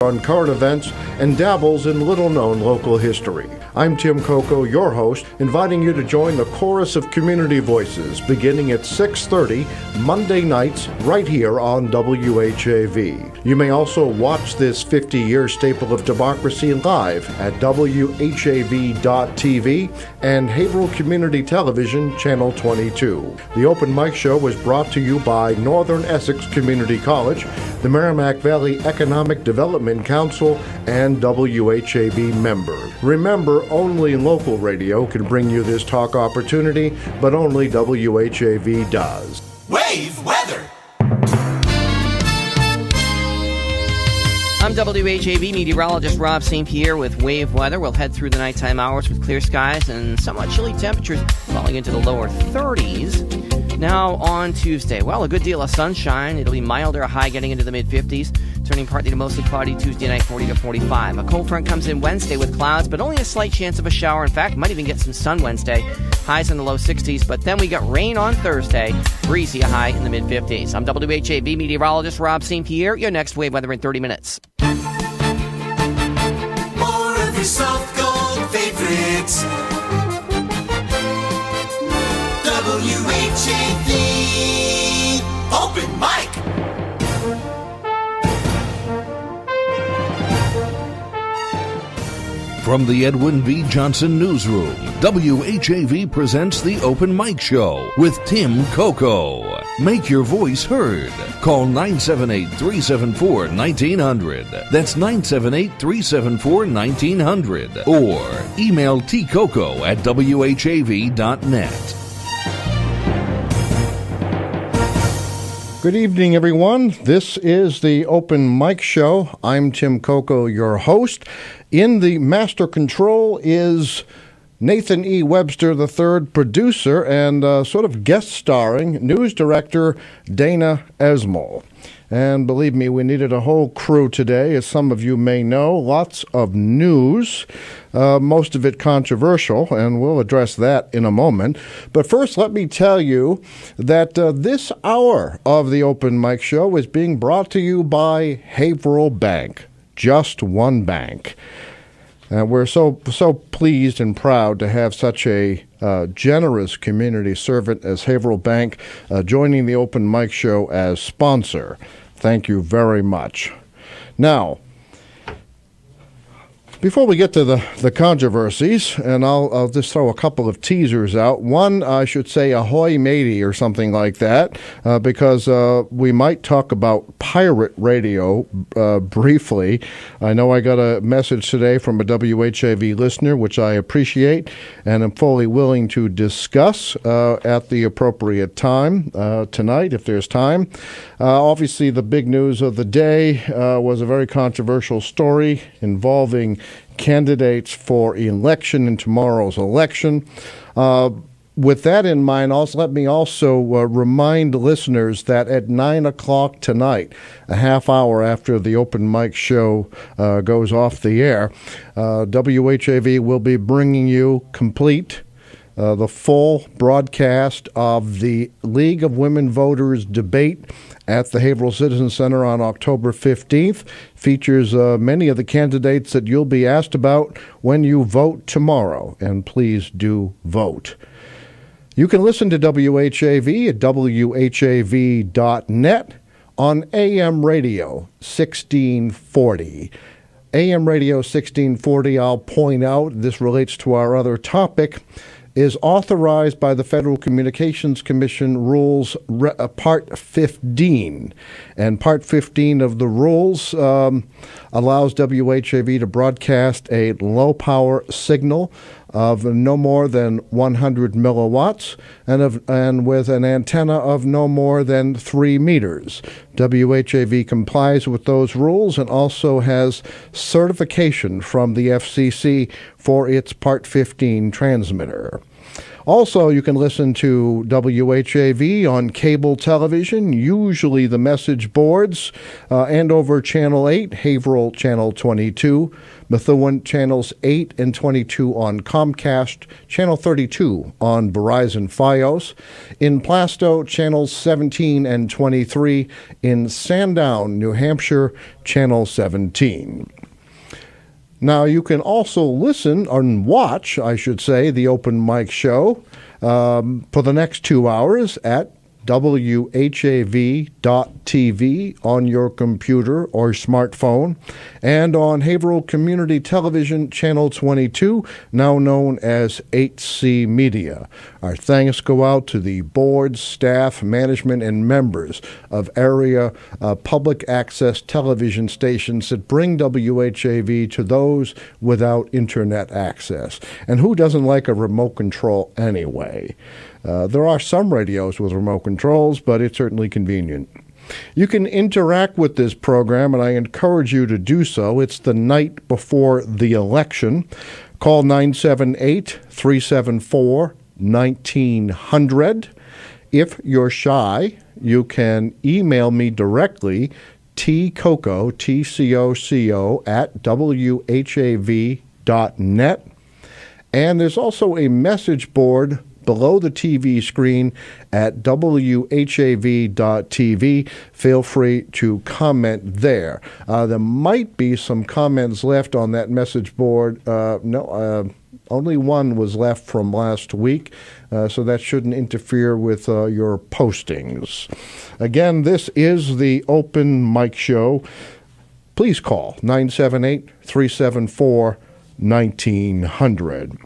on current events and dabbles in little-known local history. I'm Tim Coco, your host, inviting you to join the chorus of community voices beginning at 6:30 Monday nights right here on WHAV. You may also watch this 50-year staple of democracy live at WHAV.tv and Haverhill Community Television Channel 22. The Open Mic Show was brought to you by Northern Essex Community College, the Merrimack Valley Economic Development Council, and WHAV members. Remember, only local radio can bring you this talk opportunity, but only WHAV does. WAVE weather. I'm WHAV meteorologist Rob St. Pierre with WAVE weather. We'll head through the nighttime hours with clear skies and somewhat chilly temperatures falling into the lower 30s. Now on Tuesday, well, a good deal of sunshine. It'll be milder, a high getting into the mid-50s, turning partly to mostly cloudy Tuesday night, 40 to 45. A cold front comes in Wednesday with clouds, but only a slight chance of a shower. In fact, might even get some sun Wednesday. Highs in the low 60s, but then we got rain on Thursday. Breezy, a high in the mid-50s. I'm WHAV meteorologist Rob St. Pierre. Your next WAVE weather in 30 minutes. More of your soft gold favorites. WHAV Open Mic. From the Edwin B. Johnson Newsroom, WHAV presents the Open Mic Show with Tim Coco. Make your voice heard. Call 978-374-1900. That's 978-374-1900. Or email tcoco@whav.net. Good evening, everyone. This is the Open Mic Show. I'm Tim Coco, your host. In the master control is Nathan E. Webster III, producer, and sort of guest starring news director Dana Esmol. And believe me, we needed a whole crew today, as some of you may know. Lots of news, most of it controversial, and we'll address that in a moment. But first, let me tell you that this hour of the Open Mic Show is being brought to you by Haverhill Bank, just one bank. We're so pleased and proud to have such a generous community servant as Haverhill Bank joining the Open Mic Show as sponsor. Thank you very much. Now, before we get to the controversies, and I'll just throw a couple of teasers out. One, I should say ahoy matey or something like that, because we might talk about pirate radio briefly. I know I got a message today from a WHAV listener, which I appreciate, and am fully willing to discuss at the appropriate time tonight, if there's time. Obviously, the big news of the day was a very controversial story involving candidates for election in tomorrow's election. With that in mind, let me also remind listeners that at 9 o'clock tonight, a half hour after the Open Mic Show goes off the air, WHAV will be bringing you complete the full broadcast of the League of Women Voters debate at the Haverhill Citizen Center on October 15th. Features many of the candidates that you'll be asked about when you vote tomorrow, and please do vote. You can listen to WHAV at WHAV.net on AM Radio 1640. AM Radio 1640, I'll point out, this relates to our other topic, is authorized by the Federal Communications Commission Rules Part 15. And Part 15 of the rules allows WHAV to broadcast a low-power signal of no more than 100 milliwatts and with an antenna of no more than 3 meters. WHAV complies with those rules and also has certification from the FCC for its Part 15 transmitter. Also, you can listen to WHAV on cable television, usually the message boards, and over Channel 8, Haverhill Channel 22, Methuen Channels 8 and 22 on Comcast, Channel 32 on Verizon Fios, in Plasto, Channels 17 and 23, in Sandown, New Hampshire, Channel 17. Now, you can also listen, or watch, I should say, the Open Mic Show for the next 2 hours at WHAV.tv on your computer or smartphone, and on Haverhill Community Television Channel 22, now known as HC Media. Our thanks go out to the board, staff, management, and members of area public access television stations that bring WHAV to those without internet access. And who doesn't like a remote control anyway? There are some radios with remote controls, but it's certainly convenient. You can interact with this program, and I encourage you to do so. It's the night before the election. Call 978-374-1900. If you're shy, you can email me directly, tcoco, T-C-O-C-O, at whav.net. And there's also a message board below the TV screen at whav.tv. Feel free to comment there. There might be some comments left on that message board. Only one was left from last week, so that shouldn't interfere with your postings. Again, this is the Open Mic Show. Please call 978-374-1900.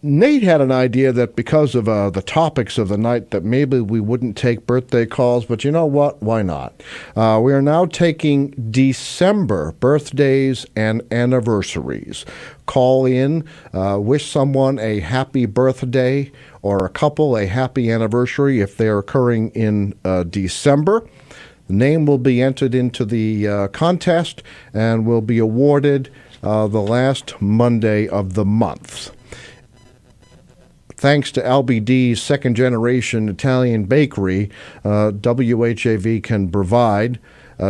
Nate had an idea that because of the topics of the night that maybe we wouldn't take birthday calls, but you know what? Why not? We are now taking December birthdays and anniversaries. Call in, wish someone a happy birthday or a couple a happy anniversary if they're occurring in December. The name will be entered into the contest and will be awarded the last Monday of the month. Thanks to LBD's second-generation Italian bakery, WHAV can provide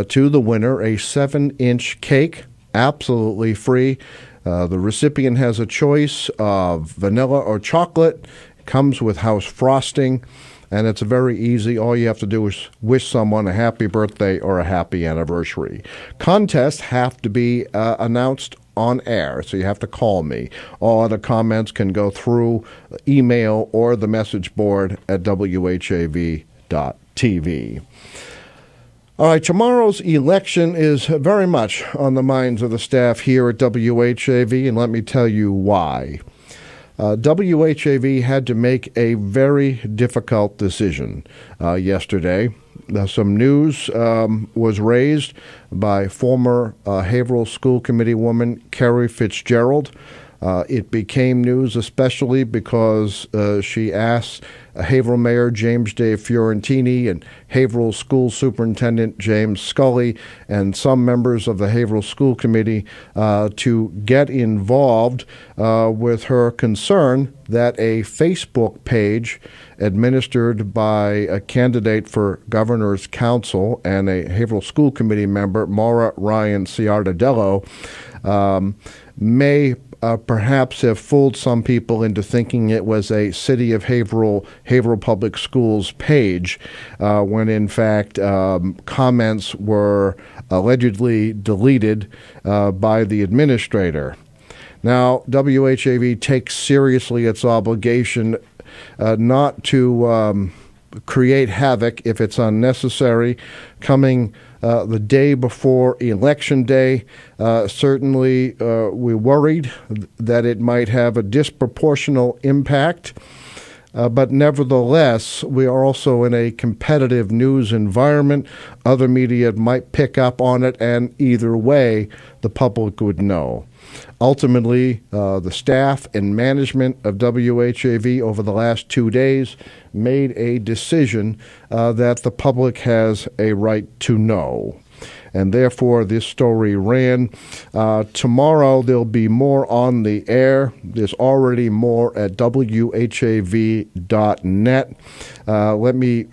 to the winner a 7-inch cake, absolutely free. The recipient has a choice of vanilla or chocolate. It comes with house frosting, and it's very easy. All you have to do is wish someone a happy birthday or a happy anniversary. Contests have to be announced on air, so you have to call me. All other comments can go through email or the message board at whav.tv. All right, tomorrow's election is very much on the minds of the staff here at WHAV, and let me tell you why. WHAV had to make a very difficult decision yesterday. Some news was raised by former Haverhill School Committee woman Kerry Fitzgerald. It became news especially because she asked Haverhill Mayor James Dave Fiorentini and Haverhill School Superintendent James Scully and some members of the Haverhill School Committee to get involved with her concern that a Facebook page administered by a candidate for Governor's Council and a Haverhill School Committee member, Maura Ryan-Ciardiello, may perhaps have fooled some people into thinking it was a City of Haverhill Public Schools page, when in fact comments were allegedly deleted by the administrator. Now, WHAV takes seriously its obligation not to create havoc if it's unnecessary. Coming the day before Election Day, certainly we worried that it might have a disproportional impact. But nevertheless, we are also in a competitive news environment. Other media might pick up on it, and either way, the public would know. Ultimately, the staff and management of WHAV over the last 2 days made a decision that the public has a right to know. and therefore this story ran. Tomorrow there'll be more on the air. There's already more at WHAV.net. Let me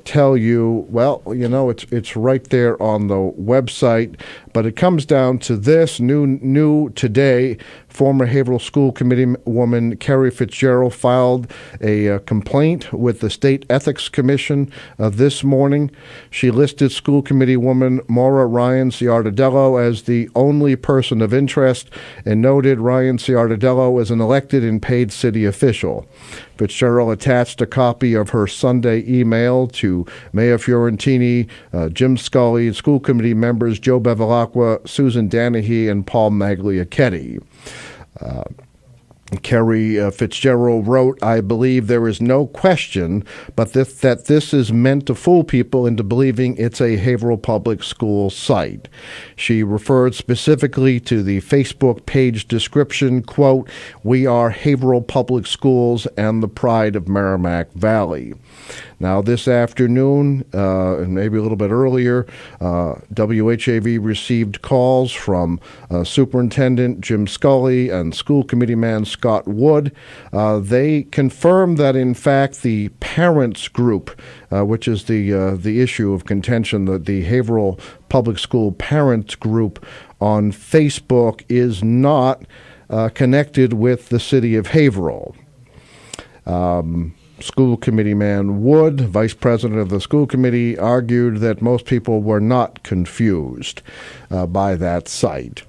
tell you, well, it's right there on the website, but it comes down to this new today. Former Haverhill School Committee woman Carrie Fitzgerald filed a complaint with the State Ethics Commission this morning. She listed School Committee woman Maura Ryan-Ciardiello as the only person of interest and noted Ryan-Ciardiello as an elected and paid city official. Fitzgerald attached a copy of her Sunday email to Mayor Fiorentini, Jim Scully, school committee members Joe Bevilacqua, Susan Danahy, and Paul Magliacchetti. Carrie Fitzgerald wrote, "I believe there is no question but that this is meant to fool people into believing it's a Haverhill Public School site." She referred specifically to the Facebook page description, quote, "We are Haverhill Public Schools and the pride of Merrimack Valley." Now, this afternoon, and maybe a little bit earlier, WHAV received calls from Superintendent Jim Scully and School Committee man Scott Wood. They confirmed that, in fact, the parents group, which is the issue of contention, that the Haverhill Public School Parents Group on Facebook is not connected with the city of Haverhill. School Committee man Wood, vice president of the school committee, argued that most people were not confused by that site.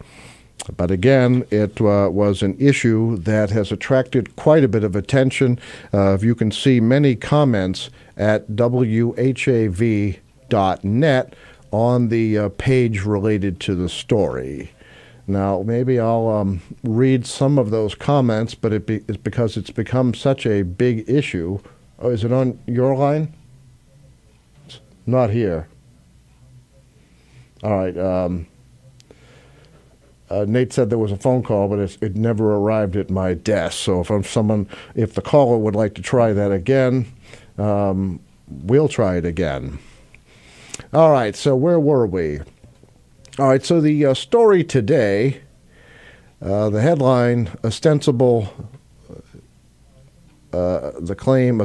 But again, it was an issue that has attracted quite a bit of attention. You can see many comments at WHAV.net on the page related to the story. Now, maybe I'll read some of those comments, but it's because it's become such a big issue. Oh, is it on your line? It's not here. All right. Nate said there was a phone call, but it never arrived at my desk. So if the caller would like to try that again, we'll try it again. All right. So where were we? All right, so the story today, the headline, the claim,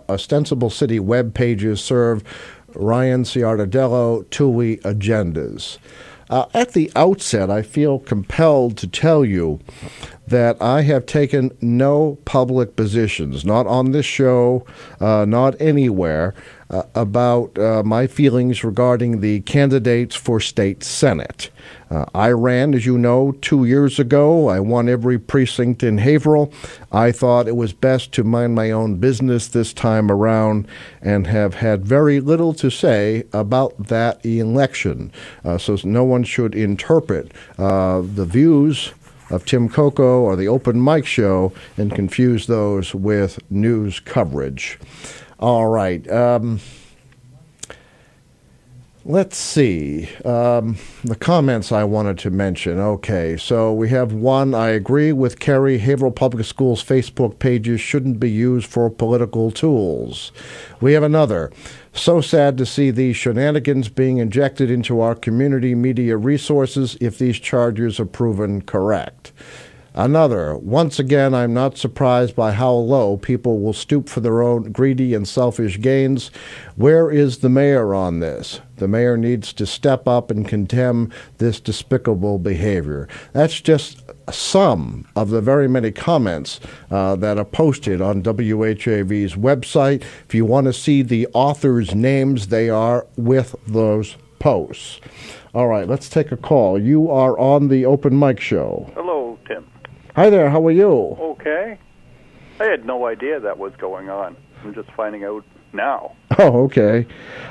ostensible city web pages serve Ryan-Ciardiello TUI agendas. At the outset, I feel compelled to tell you that I have taken no public positions, not on this show, not anywhere, about my feelings regarding the candidates for state senate. I ran, as you know, 2 years ago. I won every precinct in Haverhill. I thought it was best to mind my own business this time around and have had very little to say about that election. So no one should interpret the views of Tim Coco or the Open Mic Show and confuse those with news coverage. All right. Let's see. The comments I wanted to mention. Okay, so we have one. I agree with Kerry. Haverhill Public Schools Facebook pages shouldn't be used for political tools. We have another. So sad to see these shenanigans being injected into our community media resources if these charges are proven correct. Another, once again, I'm not surprised by how low people will stoop for their own greedy and selfish gains. Where is the mayor on this? The mayor needs to step up and condemn this despicable behavior. That's just some of the very many comments that are posted on WHAV's website. If you want to see the authors' names, they are with those posts. All right, let's take a call. You are on the Open Mic Show. Hello, Tim. Hi there, how are you? Okay. I had no idea that was going on. I'm just finding out now. Oh, okay.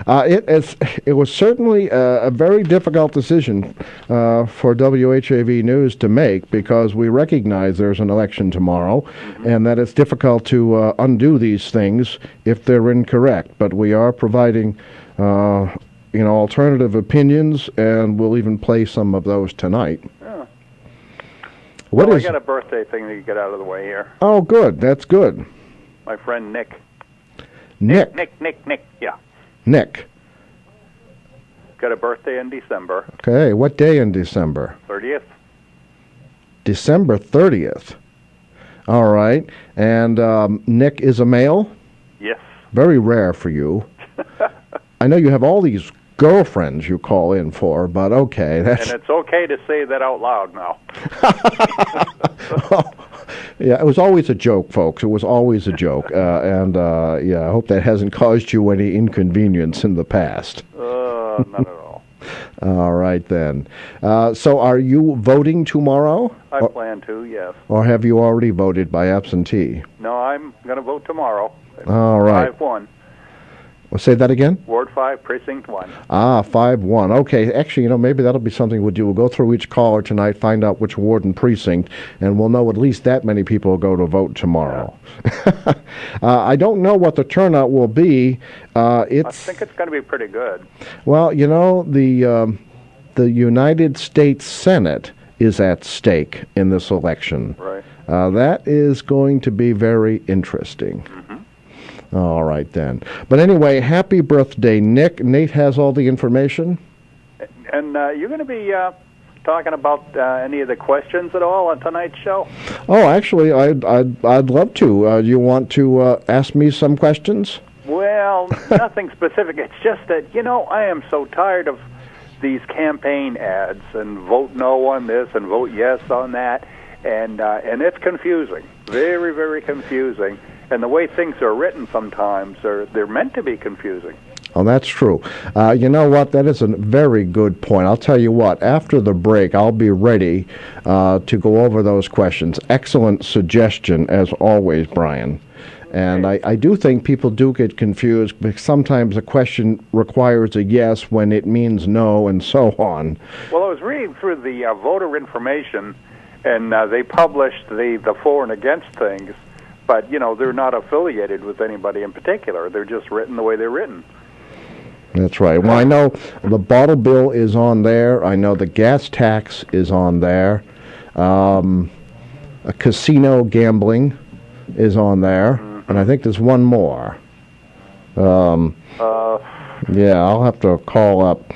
It was certainly a very difficult decision for WHAV News to make because we recognize there's an election tomorrow and that it's difficult to undo these things if they're incorrect. But we are providing alternative opinions, and we'll even play some of those tonight. Yeah. I got a birthday thing to get out of the way here. Oh, good. That's good. My friend Nick. Nick. Nick, yeah. Nick. got a birthday in December. Okay, what day in December? 30th. December 30th. All right. And Nick is a male? Yes. Very rare for you. I know you have all these girlfriends you call in for, but okay. And it's okay to say that out loud now. Yeah, it was always a joke, folks. It was always a joke. I hope that hasn't caused you any inconvenience in the past. Not at all. All right, then. So are you voting tomorrow? I plan to, yes. Or have you already voted by absentee? No, I'm going to vote tomorrow. All right. 5-1. Well, say that again? Ward 5, Precinct 1. 5-1. Okay, actually, maybe that'll be something we'll do. We'll go through each caller tonight, find out which ward and precinct, and we'll know at least that many people will go to vote tomorrow. Yeah. I don't know what the turnout will be. I think it's going to be pretty good. Well, the United States Senate is at stake in this election. Right. That is going to be very interesting. Mm-hmm. All right, then. But anyway, happy birthday, Nick. Nate has all the information. And you're going to be talking about any of the questions at all on tonight's show? Oh, actually, I'd love to. You want to ask me some questions? Well, nothing specific. It's just that, I am so tired of these campaign ads and vote no on this and vote yes on that. And it's confusing. Very, very confusing. And the way things are written sometimes, they're meant to be confusing. Oh, that's true. You know what? That is a very good point. I'll tell you what. After the break, I'll be ready to go over those questions. Excellent suggestion, as always, Brian. And I do think people do get confused because sometimes a question requires a yes when it means no and so on. Well, I was reading through the voter information, and they published the for and against things. But, they're not affiliated with anybody in particular. They're just written the way they're written. That's right. Well, I know the bottle bill is on there. I know the gas tax is on there. A casino gambling is on there. Mm-hmm. And I think there's one more. Yeah, I'll have to call up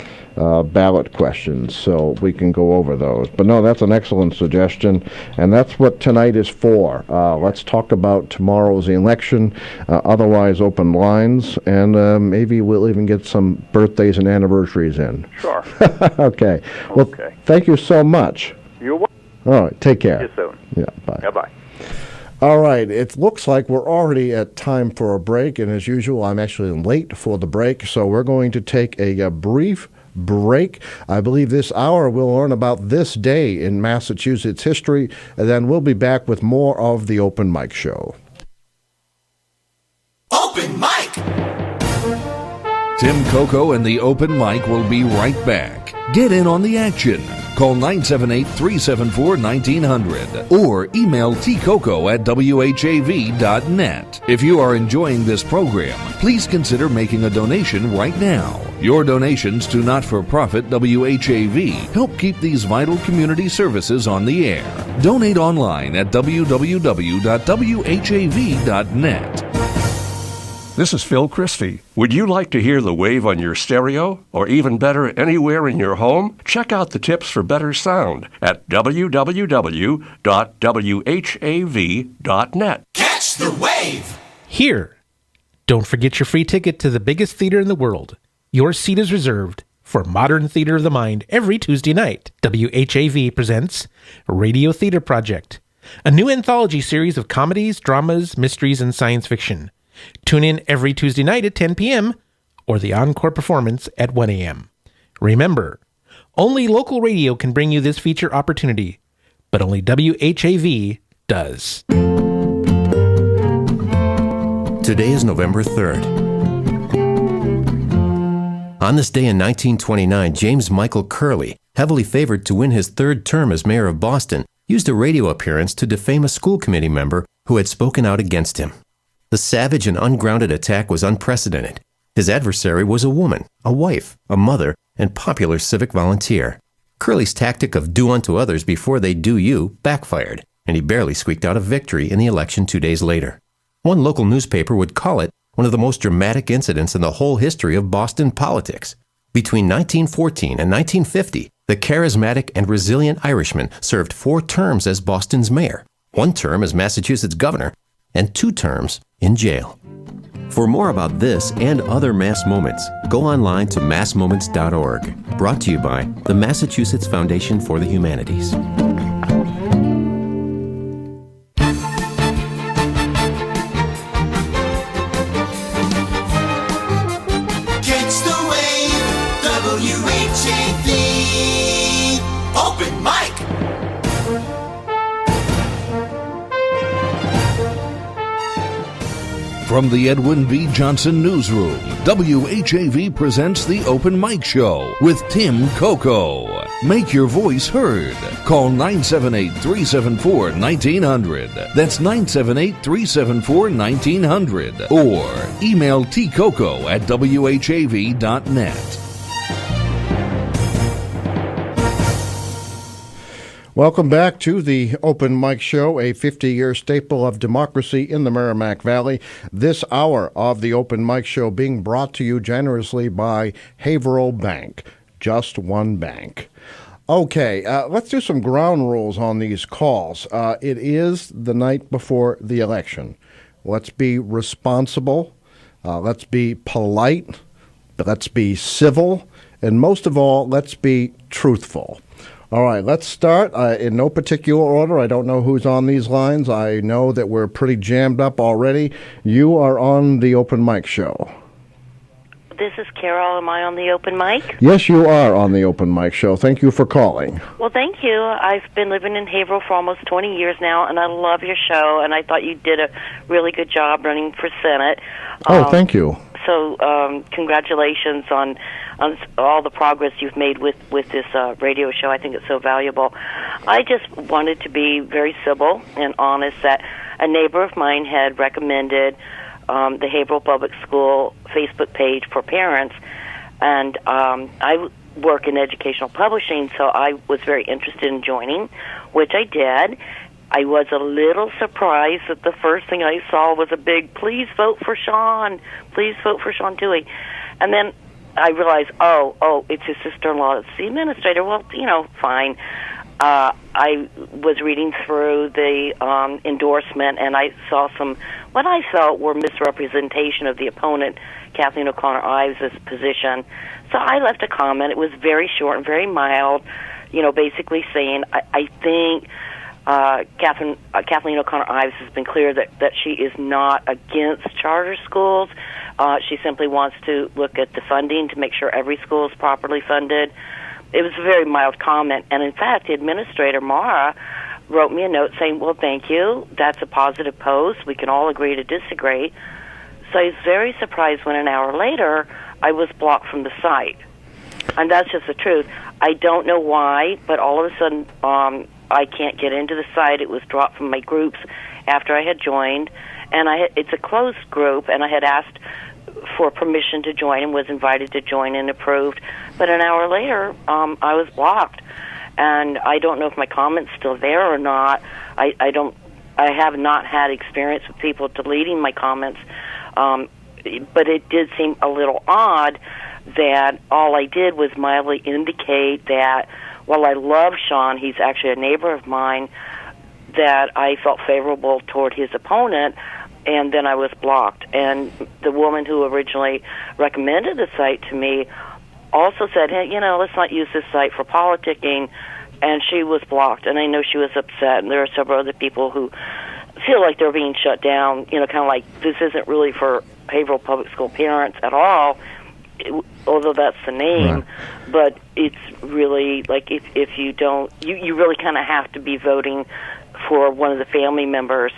ballot questions so we can go over those. But no, that's an excellent suggestion, and that's what tonight is for. Let's talk about tomorrow's election, otherwise open lines, and maybe we'll even get some birthdays and anniversaries in. Sure. Okay. Well, thank you so much. You're welcome. All right, take care. See you soon. Yeah, bye. Yeah, bye. All right, it looks like we're already at time for a break, and as usual, I'm actually late for the break, so we're going to take a brief break. I believe this hour we'll learn about this day in Massachusetts history, and then we'll be back with more of the Open Mic Show. Open Mic! Tim Coco and the Open Mic will be right back. Get in on the action. Call 978-374-1900 or email tcoco@whav.net. If you are enjoying this program, please consider making a donation right now. Your donations to not-for-profit WHAV help keep these vital community services on the air. Donate online at www.whav.net. This is Phil Christie. Would you like to hear the wave on your stereo, or even better, anywhere in your home? Check out the tips for better sound at www.whav.net. Catch the wave! Here! Don't forget your free ticket to the biggest theater in the world. Your seat is reserved for Modern Theater of the Mind every Tuesday night. WHAV presents Radio Theater Project, a new anthology series of comedies, dramas, mysteries, and science fiction. Tune in every Tuesday night at 10 p.m. or the encore performance at 1 a.m. Remember, only local radio can bring you this feature opportunity, but only WHAV does. Today is November 3rd. On this day in 1929, James Michael Curley, heavily favored to win his third term as mayor of Boston, used a radio appearance to defame a school committee member who had spoken out against him. The savage and ungrounded attack was unprecedented. His adversary was a woman, a wife, a mother, and popular civic volunteer. Curley's tactic of do unto others before they do you backfired, and he barely squeaked out a victory in the election 2 days later. One local newspaper would call it one of the most dramatic incidents in the whole history of Boston politics. Between 1914 and 1950, the charismatic and resilient Irishman served 4 terms as Boston's mayor, 1 term as Massachusetts governor, and 2 terms in jail. For more about this and other Mass Moments, go online to massmoments.org. Brought to you by the Massachusetts Foundation for the Humanities. Catch the wave, WHAV, open mic. From the Edwin B. Johnson Newsroom, WHAV presents the Open Mic Show with Tim Coco. Make your voice heard. Call 978-374-1900. That's 978-374-1900. Or email tcoco@whav.net. Welcome back to the Open Mic Show, a 50-year staple of democracy in the Merrimack Valley. This hour of the Open Mic Show being brought to you generously by Haverhill Bank. Just one bank. Okay, let's do some ground rules on these calls. It is the night before the election. Let's be responsible. Let's be polite. Let's be civil. And most of all, let's be truthful. All right, let's start in no particular order. I don't know who's on these lines. I know that we're pretty jammed up already. You are on the Open Mic Show. This is Carol. Am I on the Open Mic? Yes, you are on the Open Mic Show. Thank you for calling. Well, thank you. I've been living in Haverhill for almost 20 years now, and I love your show, and I thought you did a really good job running for Senate. Thank you. So congratulations on all the progress you've made with this radio show. I think it's so valuable. I just wanted to be very civil and honest that a neighbor of mine had recommended the Haverhill Public School Facebook page for parents, and I work in educational publishing, so I was very interested in joining, which I did. I was a little surprised that the first thing I saw was a big, please vote for Sean, please vote for Sean Dewey. And then I realized, oh, it's his sister-in-law, it's the administrator. Well, fine. I was reading through the endorsement, and I saw what I felt were misrepresentation of the opponent, Kathleen O'Connor Ives' position. So I left a comment. It was very short and very mild, basically saying, I think Kathleen O'Connor Ives has been clear that she is not against charter schools. She simply wants to look at the funding to make sure every school is properly funded. It was a very mild comment, and in fact, the administrator, Mara, wrote me a note saying, well, thank you, that's a positive post, we can all agree to disagree. So I was very surprised when an hour later, I was blocked from the site. And that's just the truth. I don't know why, but all of a sudden, I can't get into the site. It was dropped from my groups after I had joined, and it's a closed group, and I had asked for permission to join and was invited to join and approved. But an hour later, I was blocked, and I don't know if my comment's still there or not. I have not had experience with people deleting my comments, but it did seem a little odd that all I did was mildly indicate that while I love Sean, he's actually a neighbor of mine, that I felt favorable toward his opponent, and then I was blocked. And the woman who originally recommended the site to me also said, hey, let's not use this site for politicking, and she was blocked. And I know she was upset, and there are several other people who feel like they're being shut down, kind of like this isn't really for Haverhill Public School parents at all, although that's the name. Right. But it's really like if you don't, you really kind of have to be voting for one of the family members,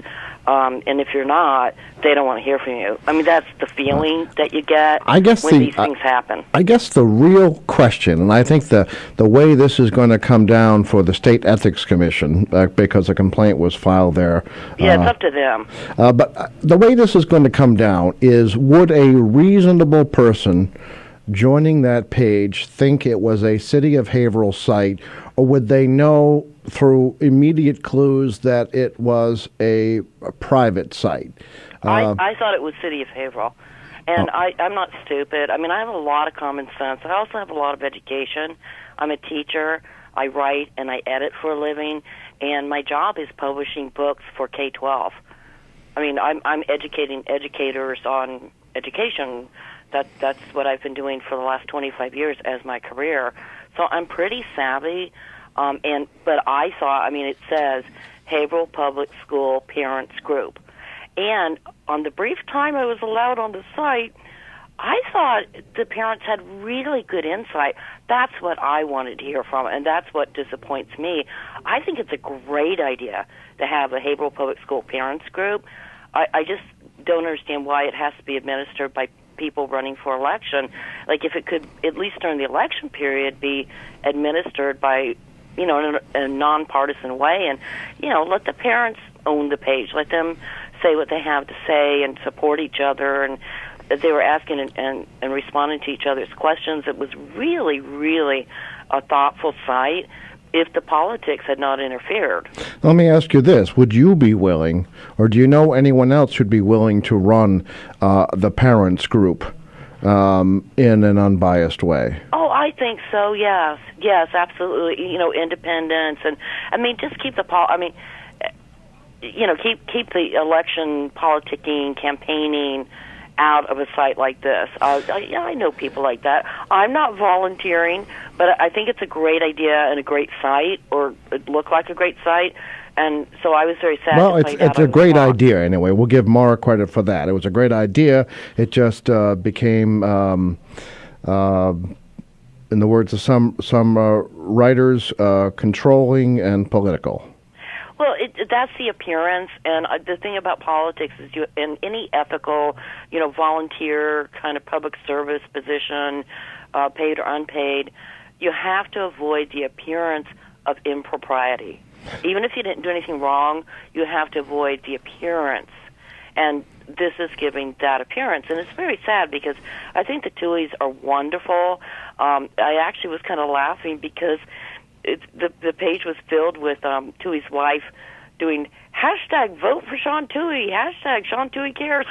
and if you're not, they don't want to hear from you. I mean, that's the feeling that you get when these things happen. I guess the real question, and I think the way this is going to come down for the State Ethics Commission, because a complaint was filed there. Yeah, it's up to them. But the way this is going to come down is, would a reasonable person joining that page think it was a City of Haverhill site, or would they know through immediate clues that it was a private site? I thought it was City of Haverhill. And I'm not stupid. I mean, I have a lot of common sense. I also have a lot of education. I'm a teacher. I write and I edit for a living, and my job is publishing books for K-12. I mean, I'm educating educators on education. That's what I've been doing for the last 25 years as my career. So I'm pretty savvy. But I saw, I mean, it says Haverhill Public School Parents Group. And on the brief time I was allowed on the site, I thought the parents had really good insight. That's what I wanted to hear from, and that's what disappoints me. I think it's a great idea to have a Haverhill Public School Parents Group. I just don't understand why it has to be administered by people running for election. Like, if it could, at least during the election period, be administered by, you know, in a nonpartisan way, and, you know, let the parents own the page. Let them say what they have to say and support each other. And they were asking and responding to each other's questions. It was really, really a thoughtful site if the politics had not interfered. Let me ask you this. Would you be willing, or do you know anyone else who'd be willing to run the parents group in an unbiased way? Oh, I think so, yes. Yes, absolutely. You know, independence. And, I mean, just keep the you know, keep the election politicking, campaigning out of a site like this. I know people like that. I'm not volunteering, but I think it's a great idea and a great site, or it looked like a great site. And so I was very sad. Well, it's a great idea anyway. We'll give Mara credit for that. It was a great idea. It just became, in the words of some writers, controlling and political. Well, that's the appearance, and the thing about politics is, in any ethical, you know, volunteer kind of public service position, paid or unpaid, you have to avoid the appearance of impropriety. Even if you didn't do anything wrong, you have to avoid the appearance. And this is giving that appearance. And it's very sad because I think the Tuohys are wonderful. I actually was kind of laughing because the page was filled with Tuohy's wife doing hashtag vote for Sean Tuohy, hashtag Sean Tuohy cares,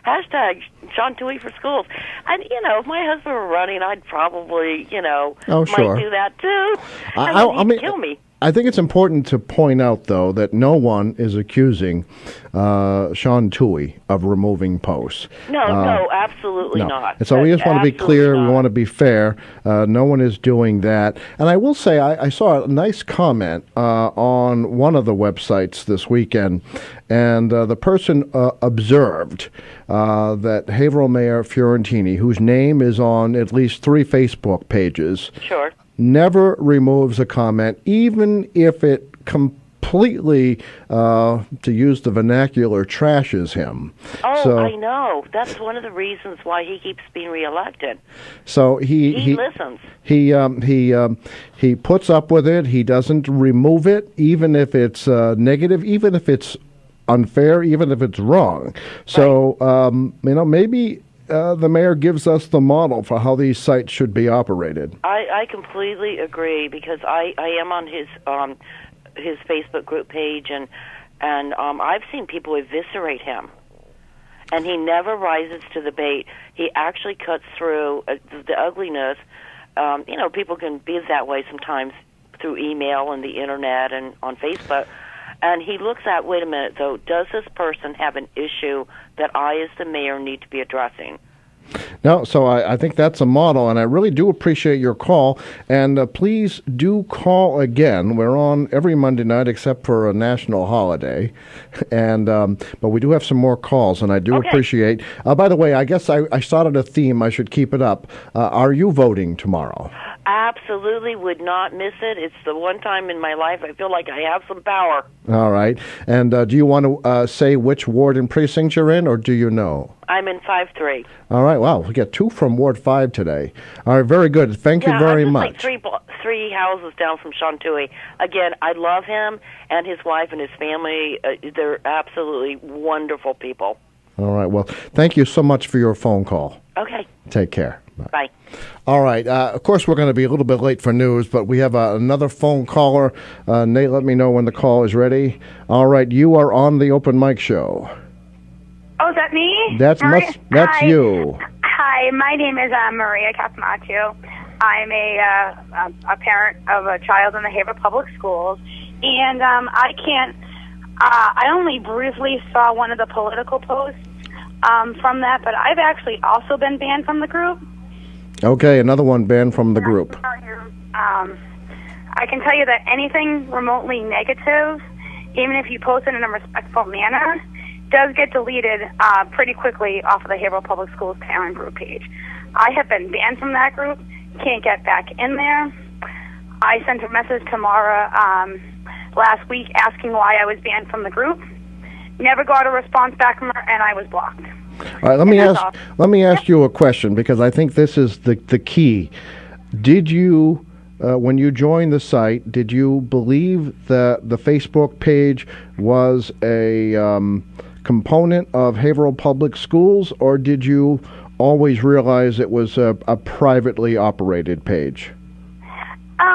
hashtag Sean Tuohy for schools. And, you know, if my husband were running, I'd probably, you know, might do that too. I mean, he'd kill me. I think it's important to point out, though, that no one is accusing Sean Tuohy of removing posts. No, absolutely not. And so we just want to be clear. We want to be fair. No one is doing that. And I will say I saw a nice comment on one of the websites this weekend, and the person observed that Haverhill Mayor Fiorentini, whose name is on at least 3 Facebook pages, Sure. never removes a comment, even if it completely, to use the vernacular, trashes him. Oh, so, I know. That's one of the reasons why he keeps being reelected. So he listens. He puts up with it. He doesn't remove it, even if it's negative, even if it's unfair, even if it's wrong. So you know, maybe the mayor gives us the model for how these sites should be operated. I completely agree, because I am on his Facebook group page, and I've seen people eviscerate him, and he never rises to the bait. He actually cuts through the ugliness. You know, people can be that way sometimes through email and the internet and on Facebook. And he looks at, wait a minute, though, does this person have an issue that I, as the mayor, need to be addressing? No, so I think that's a model, and I really do appreciate your call. And please do call again. We're on every Monday night except for a national holiday, and but we do have some more calls, and I do appreciate. By the way, I guess I started a theme. I should keep it up. Are you voting tomorrow? Absolutely, would not miss it. It's the one time in my life I feel like I have some power. All right. And do you want to say which ward and precinct you're in, or do you know? I'm in 5-3. All right. Wow. We got 2 from Ward 5 today. All right. Very good. Thank you very I'm much. Like three houses down from Sean Tuohy. Again, I love him and his wife and his family. They're absolutely wonderful people. All right. Well, thank you so much for your phone call. Okay. Take care. Bye. All right. Of course, we're going to be a little bit late for news, but we have another phone caller. Nate, let me know when the call is ready. All right. You are on the Open Mic Show. Oh, is that that me? That's Hi. you. Hi, my name is Maria Casamacho. I'm a parent of a child in the Haverhill Public Schools, and I only briefly saw one of the political posts from that, but I've actually also been banned from the group. Okay, another one banned from the group. I can tell you that anything remotely negative, even if you post it in a respectful manner, does get deleted pretty quickly off of the Haverhill Public Schools parent group page. I have been banned from that group, can't get back in there. I sent a message to Mara last week asking why I was banned from the group. Never got a response back from her, and I was blocked. All right, let me ask you a question, because I think this is the key. Did you, when you joined the site, did you believe that the Facebook page was a component of Haverhill Public Schools, or did you always realize it was a privately operated page?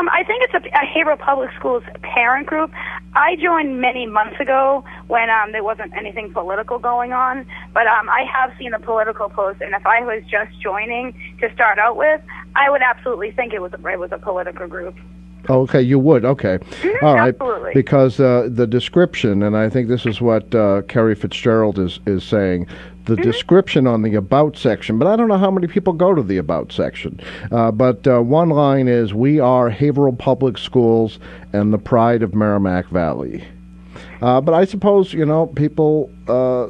I think it's a Haverhill Public Schools parent group. I joined many months ago when there wasn't anything political going on, but I have seen the political posts, and if I was just joining to start out with, I would absolutely think it was a political group. Okay, you would. Okay. All right. Absolutely. Because the description, and I think this is what Carrie Fitzgerald is saying, the description on the About section, but I don't know how many people go to the About section. But one line is, "We are Haverhill Public Schools and the pride of Merrimack Valley." But I suppose, people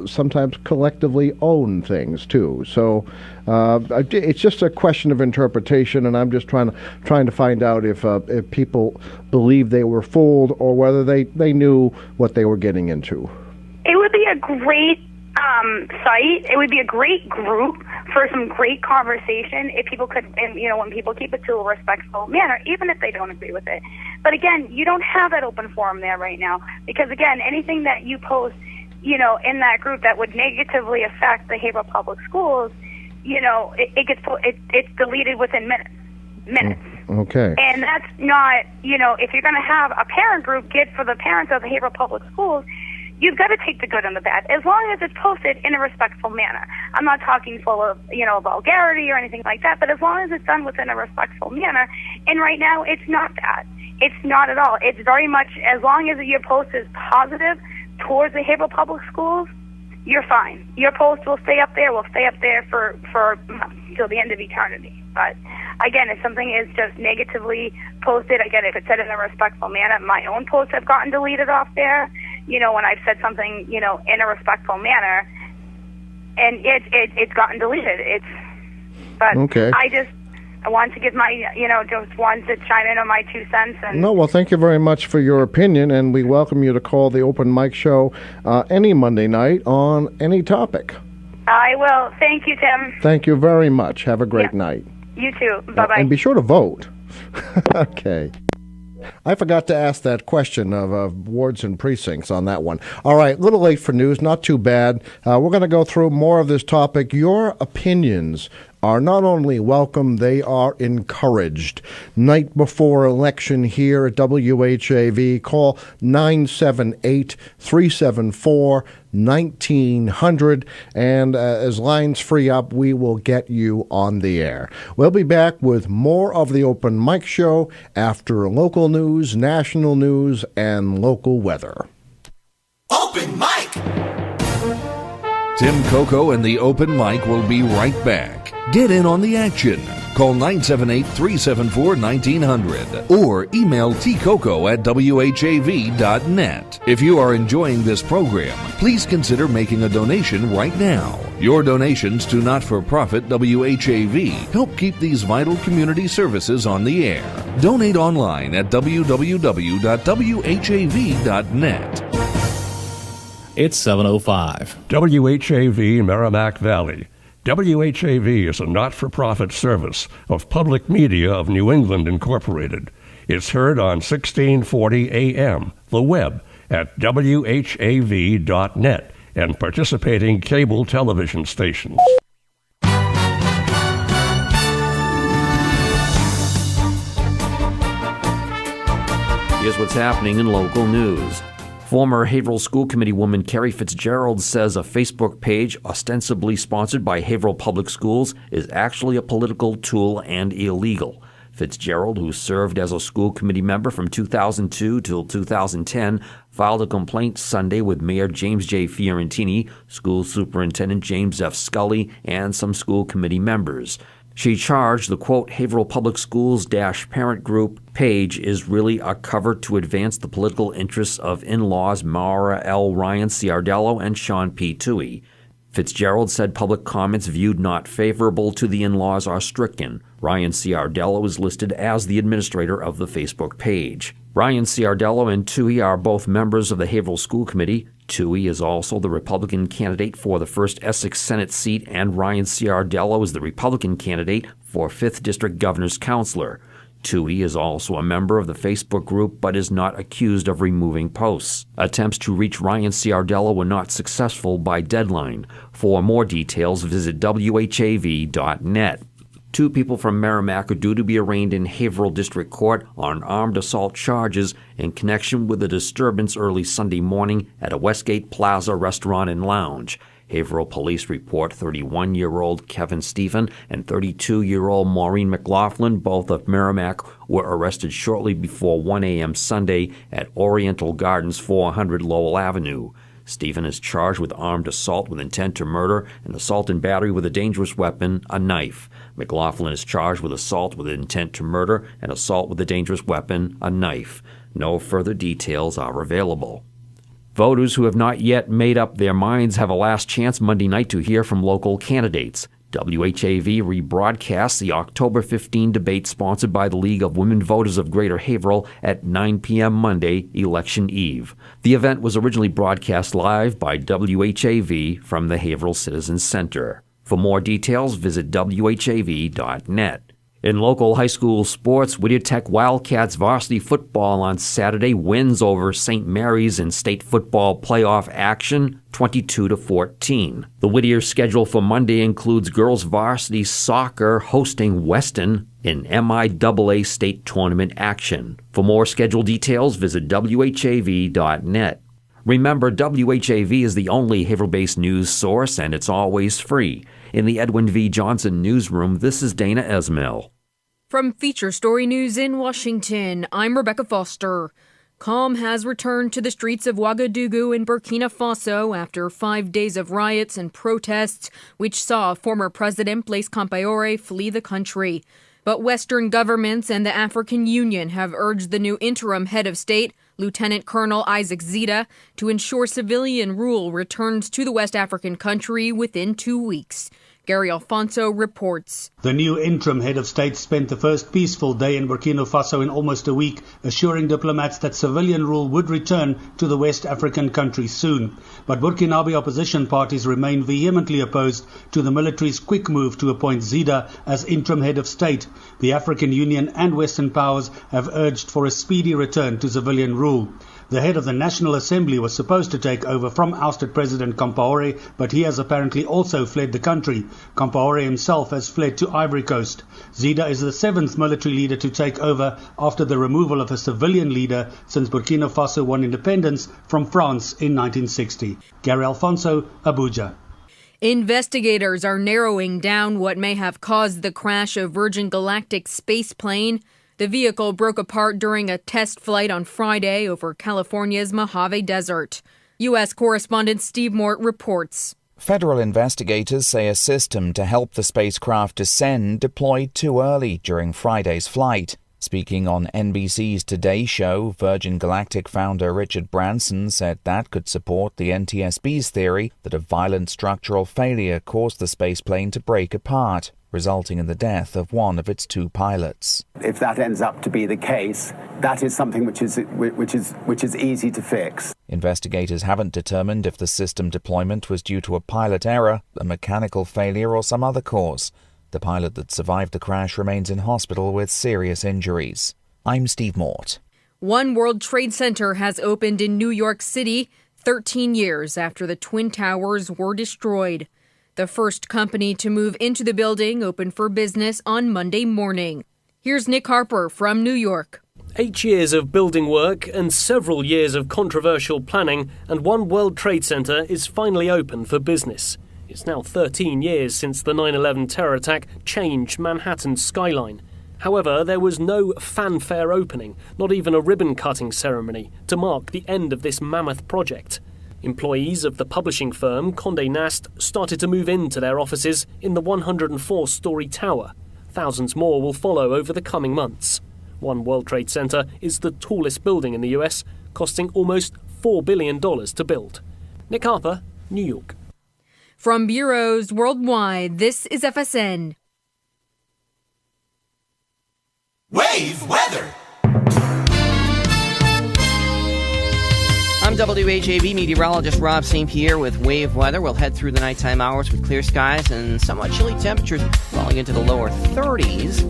sometimes collectively own things, too. So it's just a question of interpretation, and I'm just trying to find out if people believe they were fooled or whether they knew what they were getting into. It would be a great site. It would be a great group for some great conversation if people could, and when people keep it to a respectful manner, even if they don't agree with it. But again, you don't have that open forum there right now, because again, anything that you post, in that group that would negatively affect the Haverhill Public Schools, it's deleted within minutes. Okay. And that's not, if you're going to have a parent group get for the parents of the Haverhill Public Schools, you've got to take the good and the bad, as long as it's posted in a respectful manner. I'm not talking full of, vulgarity or anything like that, but as long as it's done within a respectful manner. And right now, it's not that. It's not at all. It's very much, as long as your post is positive towards the Haverhill Public Schools, you're fine. Your post will stay up there. Will stay up there for till the end of eternity. But again, if something is just negatively posted, again, if it's said in a respectful manner, my own posts have gotten deleted off there. When I've said something, in a respectful manner, and it's gotten deleted. Okay. I want to give my, just want to chime in on my 2 cents. And No, well, thank you very much for your opinion, and we welcome you to call the Open Mic Show any Monday night on any topic. I will. Thank you, Tim. Thank you very much. Have a great night. You too. Bye-bye. And be sure to vote. Okay. I forgot to ask that question of wards and precincts on that one. All right, a little late for news, not too bad. We're going to go through more of this topic. Your opinions are not only welcome, they are encouraged. Night before election here at WHAV, call 978-374-1900, and as lines free up, we will get you on the air. We'll be back with more of the Open Mic Show after local news, national news, and local weather. Open Mic! Tim Coco and the Open Mic will be right back. Get in on the action. Call 978-374-1900 or email tcoco@whav.net. If you are enjoying this program, please consider making a donation right now. Your donations to not-for-profit WHAV help keep these vital community services on the air. Donate online at www.whav.net. It's 7:05. WHAV Merrimack Valley. WHAV is a not-for-profit service of Public Media of New England, Incorporated. It's heard on 1640 AM, the web, at whav.net, and participating cable television stations. Here's what's happening in local news. Former Haverhill School Committee woman Carrie Fitzgerald says a Facebook page ostensibly sponsored by Haverhill Public Schools is actually a political tool and illegal. Fitzgerald, who served as a school committee member from 2002 till 2010, filed a complaint Sunday with Mayor James J. Fiorentini, School Superintendent James F. Scully, and some school committee members. She charged the, quote, Haverhill Public Schools parent group page is really a cover to advance the political interests of in-laws Mara L. Ryan-Ciardiello and Sean P. Toohey. Fitzgerald said public comments viewed not favorable to the in-laws are stricken. Ryan-Ciardiello is listed as the administrator of the Facebook page. Ryan-Ciardiello and Toohey are both members of the Haverhill School Committee. Toohey is also the Republican candidate for the 1st Essex Senate seat, and Ryan-Ciardiello is the Republican candidate for 5th District Governor's Counselor. Toohey is also a member of the Facebook group but is not accused of removing posts. Attempts to reach Ryan-Ciardiello were not successful by deadline. For more details, visit WHAV.net. 2 people from Merrimack are due to be arraigned in Haverhill District Court on armed assault charges in connection with a disturbance early Sunday morning at a Westgate Plaza restaurant and lounge. Haverhill police report 31-year-old Kevin Stephen and 32-year-old Maureen McLaughlin, both of Merrimack, were arrested shortly before 1 a.m. Sunday at Oriental Gardens 400 Lowell Avenue. Stephen is charged with armed assault with intent to murder and assault and battery with a dangerous weapon, a knife. McLaughlin is charged with assault with intent to murder and assault with a dangerous weapon, a knife. No further details are available. Voters who have not yet made up their minds have a last chance Monday night to hear from local candidates. WHAV rebroadcasts the October 15 debate sponsored by the League of Women Voters of Greater Haverhill at 9 p.m. Monday, Election Eve. The event was originally broadcast live by WHAV from the Haverhill Citizens Center. For more details, visit WHAV.net. In local high school sports, Whittier Tech Wildcats varsity football on Saturday wins over St. Mary's in state football playoff action 22-14. The Whittier schedule for Monday includes girls varsity soccer hosting Weston in MIAA state tournament action. For more schedule details, visit WHAV.net. Remember, WHAV is the only Haverhill-based news source, and it's always free. In the Edwin V. Johnson newsroom, this is Dana Esmail. From Feature Story News in Washington, I'm Rebecca Foster. Calm has returned to the streets of Ouagadougou in Burkina Faso after 5 days of riots and protests, which saw former President Blaise Compaoré flee the country. But Western governments and the African Union have urged the new interim head of state, Lieutenant Colonel Isaac Zita, to ensure civilian rule returns to the West African country within 2 weeks. Gary Alfonso reports. The new interim head of state spent the first peaceful day in Burkina Faso in almost a week, assuring diplomats that civilian rule would return to the West African country soon. But Burkinabe opposition parties remain vehemently opposed to the military's quick move to appoint Zida as interim head of state. The African Union and Western powers have urged for a speedy return to civilian rule. The head of the National Assembly was supposed to take over from ousted President Compaoré, but he has apparently also fled the country. Compaoré himself has fled to Ivory Coast. Zida is the 7th military leader to take over after the removal of a civilian leader since Burkina Faso won independence from France in 1960. Gary Alfonso, Abuja. Investigators are narrowing down what may have caused the crash of Virgin Galactic's space plane. The vehicle broke apart during a test flight on Friday over California's Mojave Desert. U.S. correspondent Steve Mort reports. Federal investigators say a system to help the spacecraft descend deployed too early during Friday's flight. Speaking on NBC's Today Show, Virgin Galactic founder Richard Branson said that could support the NTSB's theory that a violent structural failure caused the spaceplane to break apart, resulting in the death of one of its 2 pilots. If that ends up to be the case, that is something which is easy to fix. Investigators haven't determined if the system deployment was due to a pilot error, a mechanical failure, or some other cause. The pilot that survived the crash remains in hospital with serious injuries. I'm Steve Mort. One World Trade Center has opened in New York City 13 years after the Twin Towers were destroyed. The first company to move into the building opened for business on Monday morning. Here's Nick Harper from New York. 8 years of building work and several years of controversial planning, and One World Trade Center is finally open for business. It's now 13 years since the 9/11 terror attack changed Manhattan's skyline. However, there was no fanfare opening, not even a ribbon-cutting ceremony, to mark the end of this mammoth project. Employees of the publishing firm Condé Nast started to move into their offices in the 104-story tower. Thousands more will follow over the coming months. One World Trade Center is the tallest building in the US, costing almost $4 billion to build. Nick Harper, New York. From bureaus worldwide, this is FSN. Wave weather. I'm WHAV meteorologist Rob St. Pierre with Wave Weather. We'll head through the nighttime hours with clear skies and somewhat chilly temperatures falling into the lower 30s.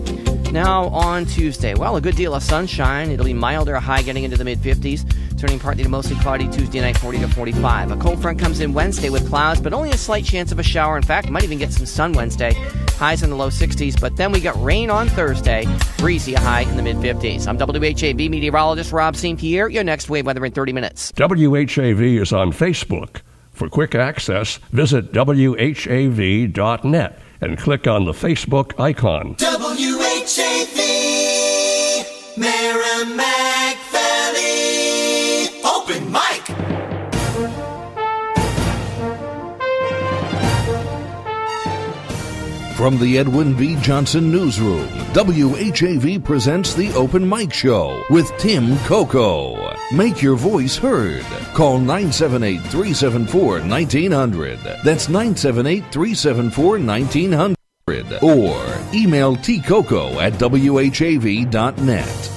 Now on Tuesday, well, a good deal of sunshine. It'll be milder, a high getting into the mid-50s, turning partly to mostly cloudy Tuesday night, 40 to 45. A cold front comes in Wednesday with clouds, but only a slight chance of a shower. In fact, might even get some sun Wednesday. Highs in the low 60s, but then we got rain on Thursday. Breezy, a high in the mid-50s. I'm WHAV meteorologist Rob St. Pierre. Your next Wave Weather in 30 minutes. WHAV is on Facebook. For quick access, visit WHAV.net and click on the Facebook icon. WHAV, Merrimack Valley, open mic. From the Edwin B. Johnson Newsroom, WHAV presents the Open Mic Show with Tim Coco. Make your voice heard. Call 978-374-1900. That's 978-374-1900. Or email tcoco@whav.net.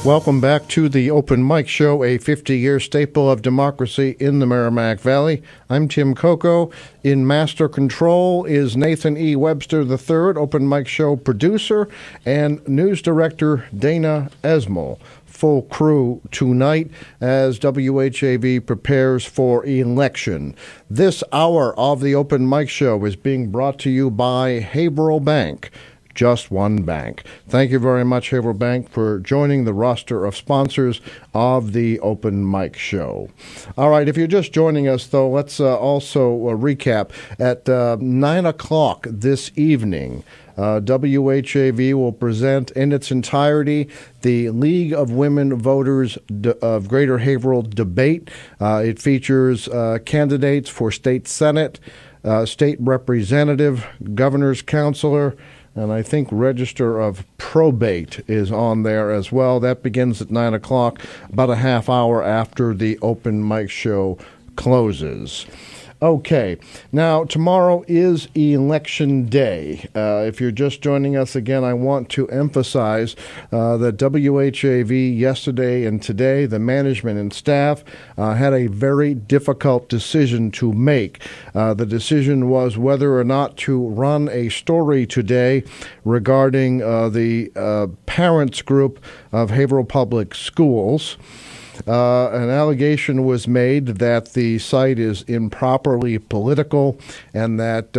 Welcome back to the Open Mic Show, a 50-year staple of democracy in the Merrimack Valley. I'm Tim Coco. In Master Control is Nathan E. Webster III, Open Mic Show producer, and News Director Dana Esmel. Full crew tonight as WHAV prepares for election. This hour of the Open Mic Show is being brought to you by Haverhill Bank. Just one bank. Thank you very much, Haverhill Bank, for joining the roster of sponsors of the Open Mic Show. All right, if you're just joining us, though, let's also recap. At 9 o'clock this evening, WHAV will present in its entirety the League of Women Voters of Greater Haverhill debate. It features candidates for state senate, state representative, governor's counselor, and I think Register of Probate is on there as well. That begins at 9 o'clock, about a half hour after the Open Mic Show closes. Okay, now tomorrow is Election Day. If you're just joining us again, I want to emphasize that WHAV yesterday and today, the management and staff had a very difficult decision to make. The decision was whether or not to run a story today regarding the parents group of Haverhill Public Schools. An allegation was made that the site is improperly political and that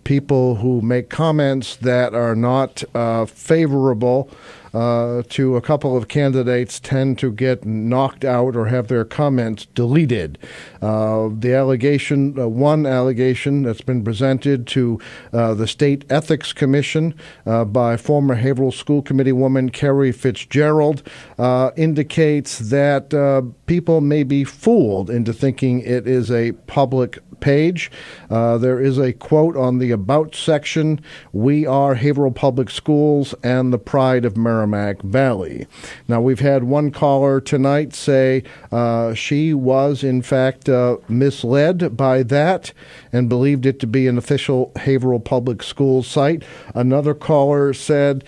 people who make comments that are not favorable to a couple of candidates tend to get knocked out or have their comments deleted. The allegation, one allegation that's been presented to the State Ethics Commission by former Haverhill School Committee woman Carrie Fitzgerald indicates that people may be fooled into thinking it is a public page. There is a quote on the About section, "We are Haverhill Public Schools and the pride of Merrimack Valley." Now, we've had one caller tonight say she was, in fact, misled by that and believed it to be an official Haverhill Public Schools site. Another caller said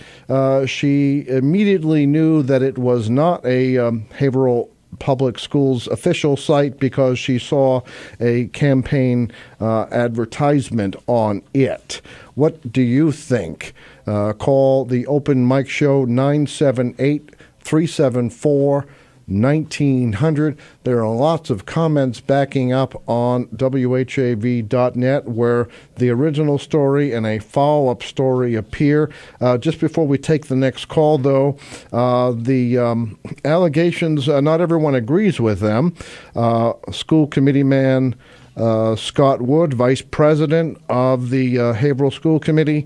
she immediately knew that it was not a Haverhill Public Schools official site because she saw a campaign advertisement on it. What do you think? Call the Open Mic Show 978-374-1900. 1900. There are lots of comments backing up on WHAV.net where the original story and a follow-up story appear. Just before we take the next call, though, the allegations, not everyone agrees with them. School committee man Scott Wood, vice president of the Haverhill School Committee,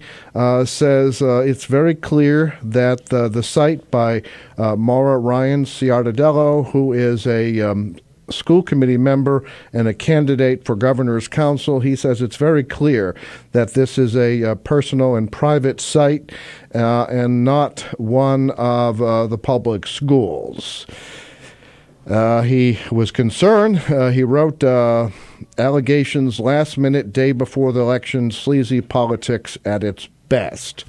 says it's very clear that the site by Maura Ryan-Ciardiello, who is a school committee member and a candidate for governor's council, he says it's very clear that this is a personal and private site and not one of the public schools. He was concerned. He wrote, allegations last minute, day before the election, sleazy politics at its best.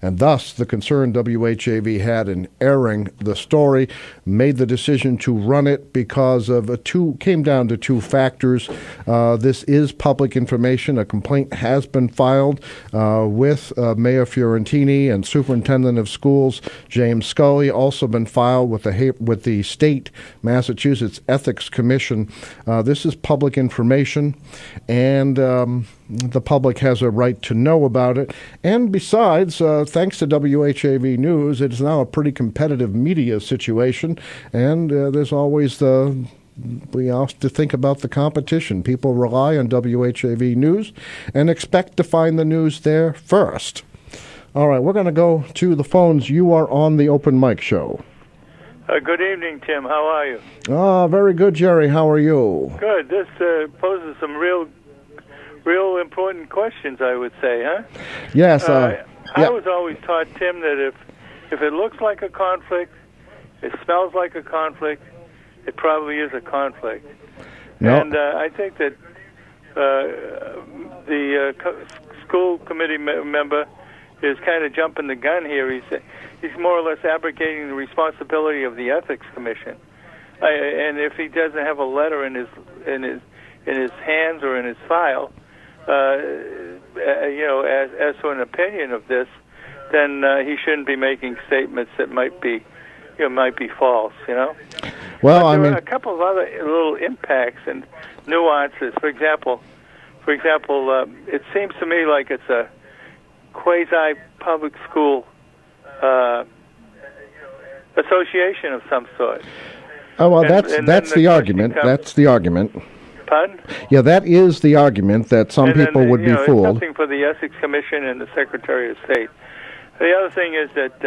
And thus, the concern WHAV had in airing the story made the decision to run it because of came down to two factors. This is public information. A complaint has been filed with Mayor Fiorentini and Superintendent of Schools James Scully. Also been filed with the state Massachusetts Ethics Commission. This is public information, and the public has a right to know about it. And besides, thanks to WHAV News, it is now a pretty competitive media situation, and there's always we have to think about the competition. People rely on WHAV News and expect to find the news there first. All right, we're going to go to the phones. You are on the Open Mic Show. Good evening, Tim. How are you? Very good, Jerry. How are you? Good. This poses some real important questions, I would say, huh? Yes. I was always taught, Tim, that if it looks like a conflict, it smells like a conflict, it probably is a conflict. No. And I think that the school committee member is kind of jumping the gun here. He's more or less abrogating the responsibility of the ethics commission. And if he doesn't have a letter in his hands or in his file, as to an opinion of this, then he shouldn't be making statements that might be false. Well, but there are a couple of other little impacts and nuances. For example, it seems to me like it's a quasi-public school association of some sort. Oh well, that's the argument. That's the argument. Pardon? Yeah, that is the argument that some people would be fooled. It's nothing for the Ethics Commission and the Secretary of State. The other thing is that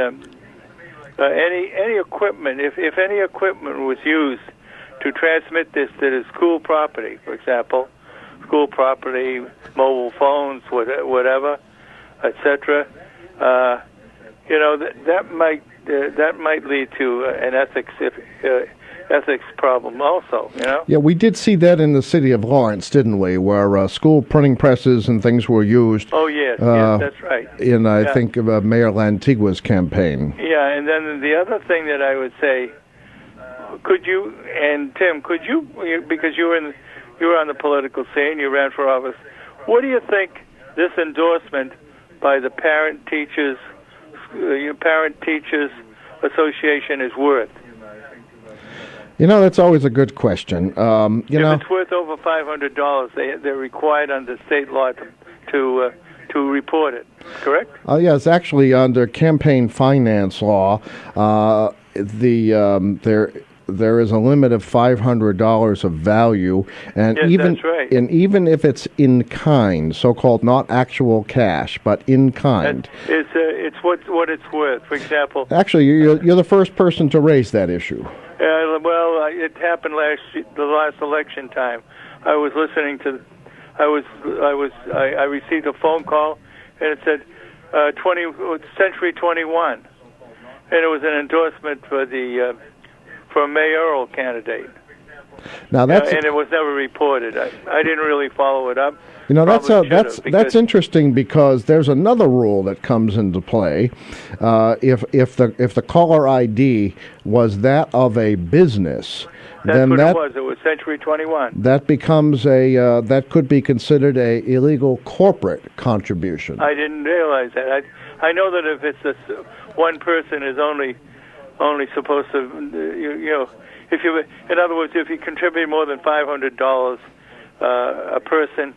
any equipment, if any equipment was used to transmit this to the school property, for example, school property, mobile phones, whatever, etc., that might lead to an ethics problem also, Yeah, we did see that in the city of Lawrence, didn't we, where school printing presses and things were used. Oh, yes, that's right. In, I think, Mayor Lantigua's campaign. Yeah, and then the other thing that I would say, could you, and Tim, because you were on the political scene, you ran for office, what do you think this endorsement by the Parent Teachers Association is worth? That's always a good question. If it's worth over $500, they're required under state law to report it. Correct? Yeah, it's actually under campaign finance law. There is a limit of $500 of value, and yes, that's right. And even if it's in kind, so-called not actual cash, but in kind, it's what it's worth. For example, actually, you're the first person to raise that issue. It happened the last election time. I was listening to, I received a phone call, and it said Century 21, and it was an endorsement for a mayoral candidate. Now and it was never reported. I didn't really follow it up. That's interesting because there's another rule that comes into play. If the caller ID was that of a business, then it was. It was Century 21. That becomes that could be considered a illegal corporate contribution. I didn't realize that. I know that if it's one person is only supposed to, in other words, if you contribute more than $500 a person,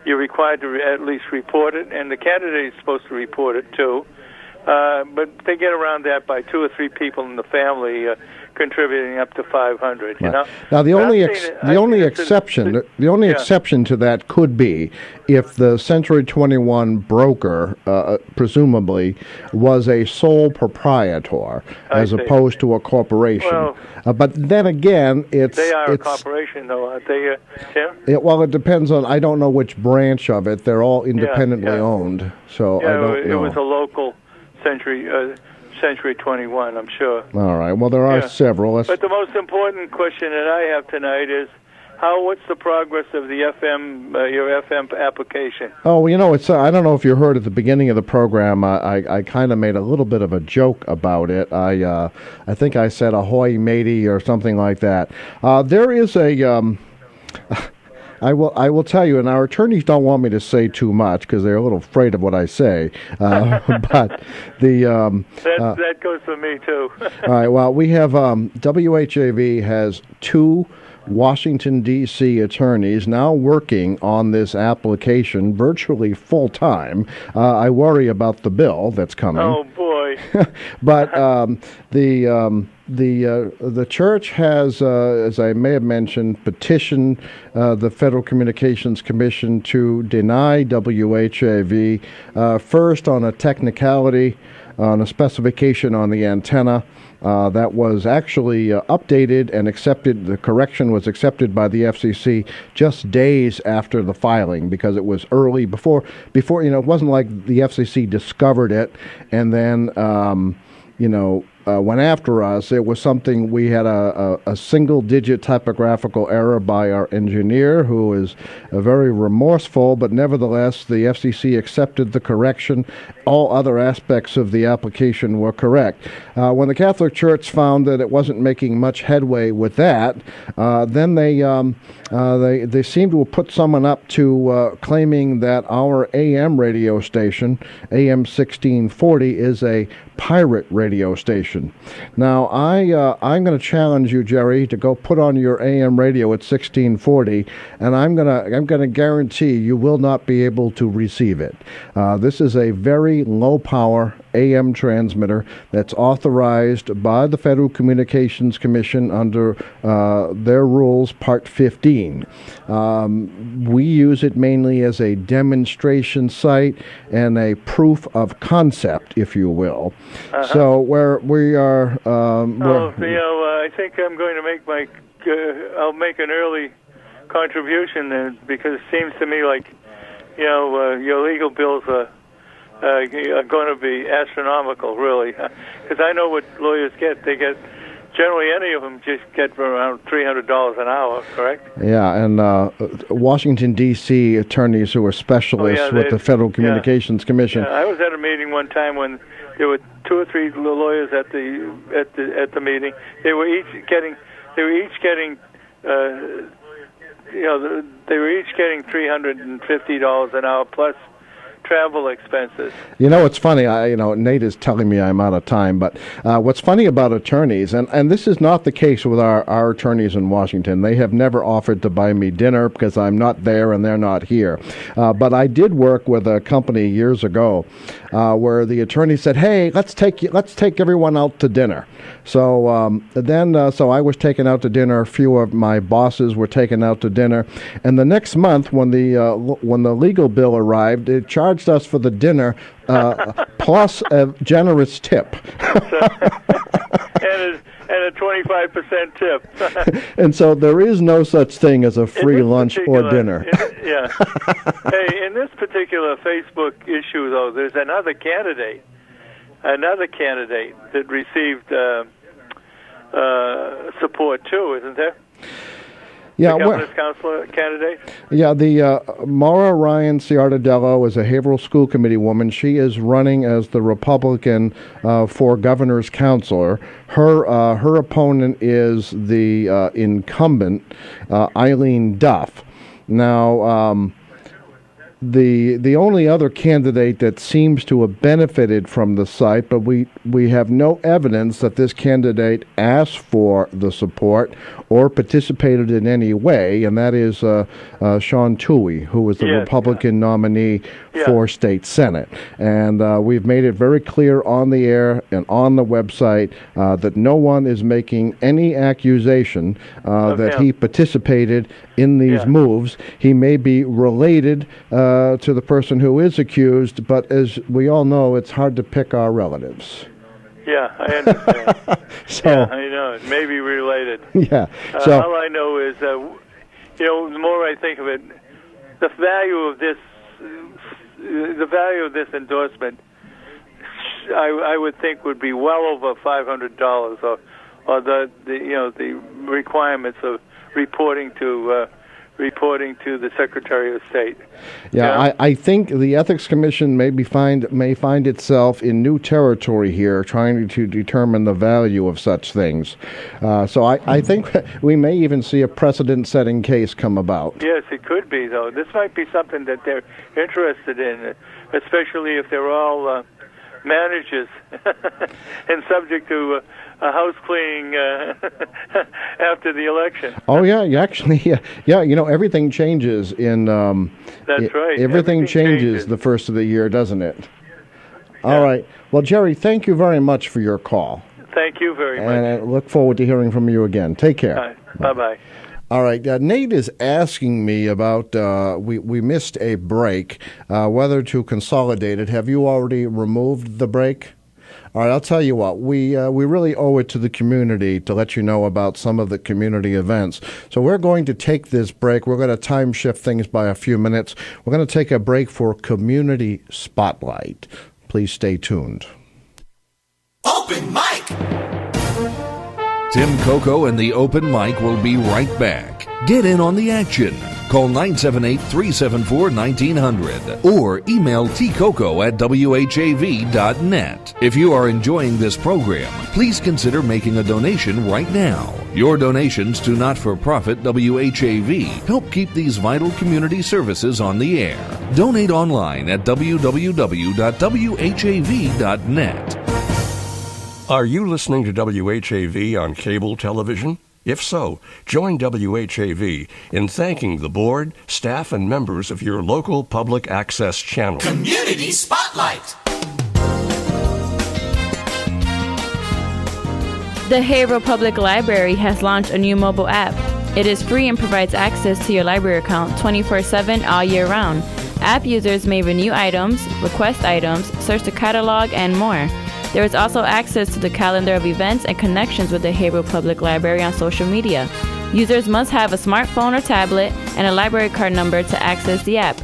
you're required to at least report it, and the candidate is supposed to report it too. But they get around that by 2 or 3 people in the family contributing up to $500. You know. Now the only exception to that could be if the Century 21 broker, presumably, was a sole proprietor as opposed to a corporation. Well, but then again, they are a corporation, though, aren't they, Tim? Well, it depends on. I don't know which branch of it. They're all independently owned, so I don't know. It was a local Century 21, I'm sure. All right. Well, there are several. But the most important question that I have tonight is, what's the progress of the your FM application? Oh, it's. I don't know if you heard at the beginning of the program. I kind of made a little bit of a joke about it. I think I said "ahoy, matey" or something like that. There is a. I will tell you, and our attorneys don't want me to say too much because they're a little afraid of what I say. But the that goes for me too. All right. Well, we have WHAV has 2 Washington, D.C. attorneys now working on this application virtually full time. I worry about the bill that's coming. Oh boy! But the church has, as I may have mentioned, petitioned the Federal Communications Commission to deny WHAV first on a technicality, on a specification on the antenna. That was actually updated and accepted. The correction was accepted by the FCC just days after the filing because it was early before. It wasn't like the FCC discovered it and then went after us. It was something we had a single-digit typographical error by our engineer, who is very remorseful, but nevertheless, the FCC accepted the correction. All other aspects of the application were correct. When the Catholic Church found that it wasn't making much headway with that, then they seemed to have put someone up to claiming that our AM radio station, AM 1640, is a pirate radio station. Now, I'm going to challenge you, Jerry, to go put on your AM radio at 1640, and I'm going to guarantee you will not be able to receive it. This is a very low power AM transmitter that's authorized by the Federal Communications Commission under their rules, Part 15. We use it mainly as a demonstration site and a proof of concept, if you will. So we are. I think I'm going to make I'll make an early contribution then, because it seems to me like your legal bills are going to be astronomical, really. Because I know what lawyers get. They get, generally any of them just get around $300 an hour, correct? Yeah, and Washington, D.C. attorneys who are specialists with the Federal Communications Commission. Yeah, I was at a meeting one time when there were 2 or 3 lawyers at the meeting. They were each getting $350 an hour plus travel expenses. It's funny. Nate is telling me I'm out of time, but what's funny about attorneys, and this is not the case with our attorneys in Washington. They have never offered to buy me dinner because I'm not there and they're not here. But I did work with a company years ago where the attorney said, "Hey, let's take everyone out to dinner." So so I was taken out to dinner. A few of my bosses were taken out to dinner, and the next month when the legal bill arrived, it charged us for the dinner plus a generous tip. and a 25% tip. And so there is no such thing as a free lunch or dinner. Hey, in this particular Facebook issue, though, there's another candidate that received support too, isn't there? Yeah, the governor's counselor candidate? Yeah, the Maura Ryan-Ciardiello is a Haverhill School Committee woman. She is running as the Republican for governor's counselor. Her opponent is the incumbent, Eileen Duff. Now, the only other candidate that seems to have benefited from the site, but we have no evidence that this candidate asked for the support or participated in any way, and that is Sean Toohey, who was the Republican nominee for State Senate. And we've made it very clear on the air and on the website that no one is making any accusation that he participated in these moves. He may be related to the person who is accused, but as we all know, it's hard to pick our relatives. Yeah, I understand. So, I know. It may be related. Yeah. So all I know is, the more I think of it, the value of this endorsement, I would think would be well over $500, or the requirements of reporting to the Secretary of State. Yeah, I think the Ethics Commission may find itself in new territory here, trying to determine the value of such things. So I think we may even see a precedent-setting case come about. Yes, it could be, though. This might be something that they're interested in, especially if they're all managers and subject to a house cleaning after the election. Oh yeah, everything changes in. That's right. Everything changes the first of the year, doesn't it? All right. Well, Jerry, thank you very much for your call. Thank you very much. And I look forward to hearing from you again. Take care. All right. Bye-bye. All right, Nate is asking me about, we missed a break, whether to consolidate it. Have you already removed the break? All right, I'll tell you what, we really owe it to the community to let you know about some of the community events. So we're going to take this break. We're going to time shift things by a few minutes. We're going to take a break for Community Spotlight. Please stay tuned. Open mic! Tim Coco and the Open Mic will be right back. Get in on the action. Call 978-374-1900 or email tcoco@whav.net. If you are enjoying this program, please consider making a donation right now. Your donations to not-for-profit WHAV help keep these vital community services on the air. Donate online at www.whav.net. Are you listening to WHAV on cable television? If so, join WHAV in thanking the board, staff, and members of your local public access channel. Community Spotlight. The Haverhill Public Library has launched a new mobile app. It is free and provides access to your library account 24/7 all year round. App users may renew items, request items, search the catalog, and more. There is also access to the calendar of events and connections with the Haverhill Public Library on social media. Users must have a smartphone or tablet and a library card number to access the app.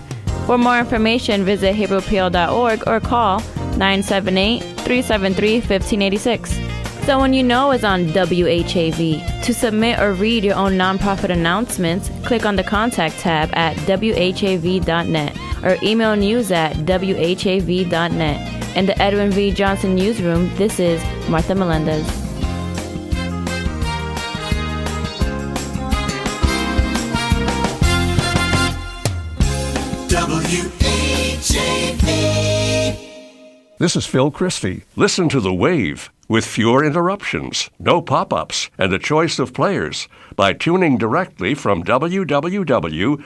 For more information, visit haverhillpl.org or call 978-373-1586. Someone you know is on WHAV. To submit or read your own nonprofit announcements, click on the Contact tab at whav.net or email news@whav.net. In the Edwin V. Johnson Newsroom, this is Martha Melendez. WHAV. This is Phil Christie. Listen to The Wave with fewer interruptions, no pop-ups, and a choice of players by tuning directly from www.whav.net.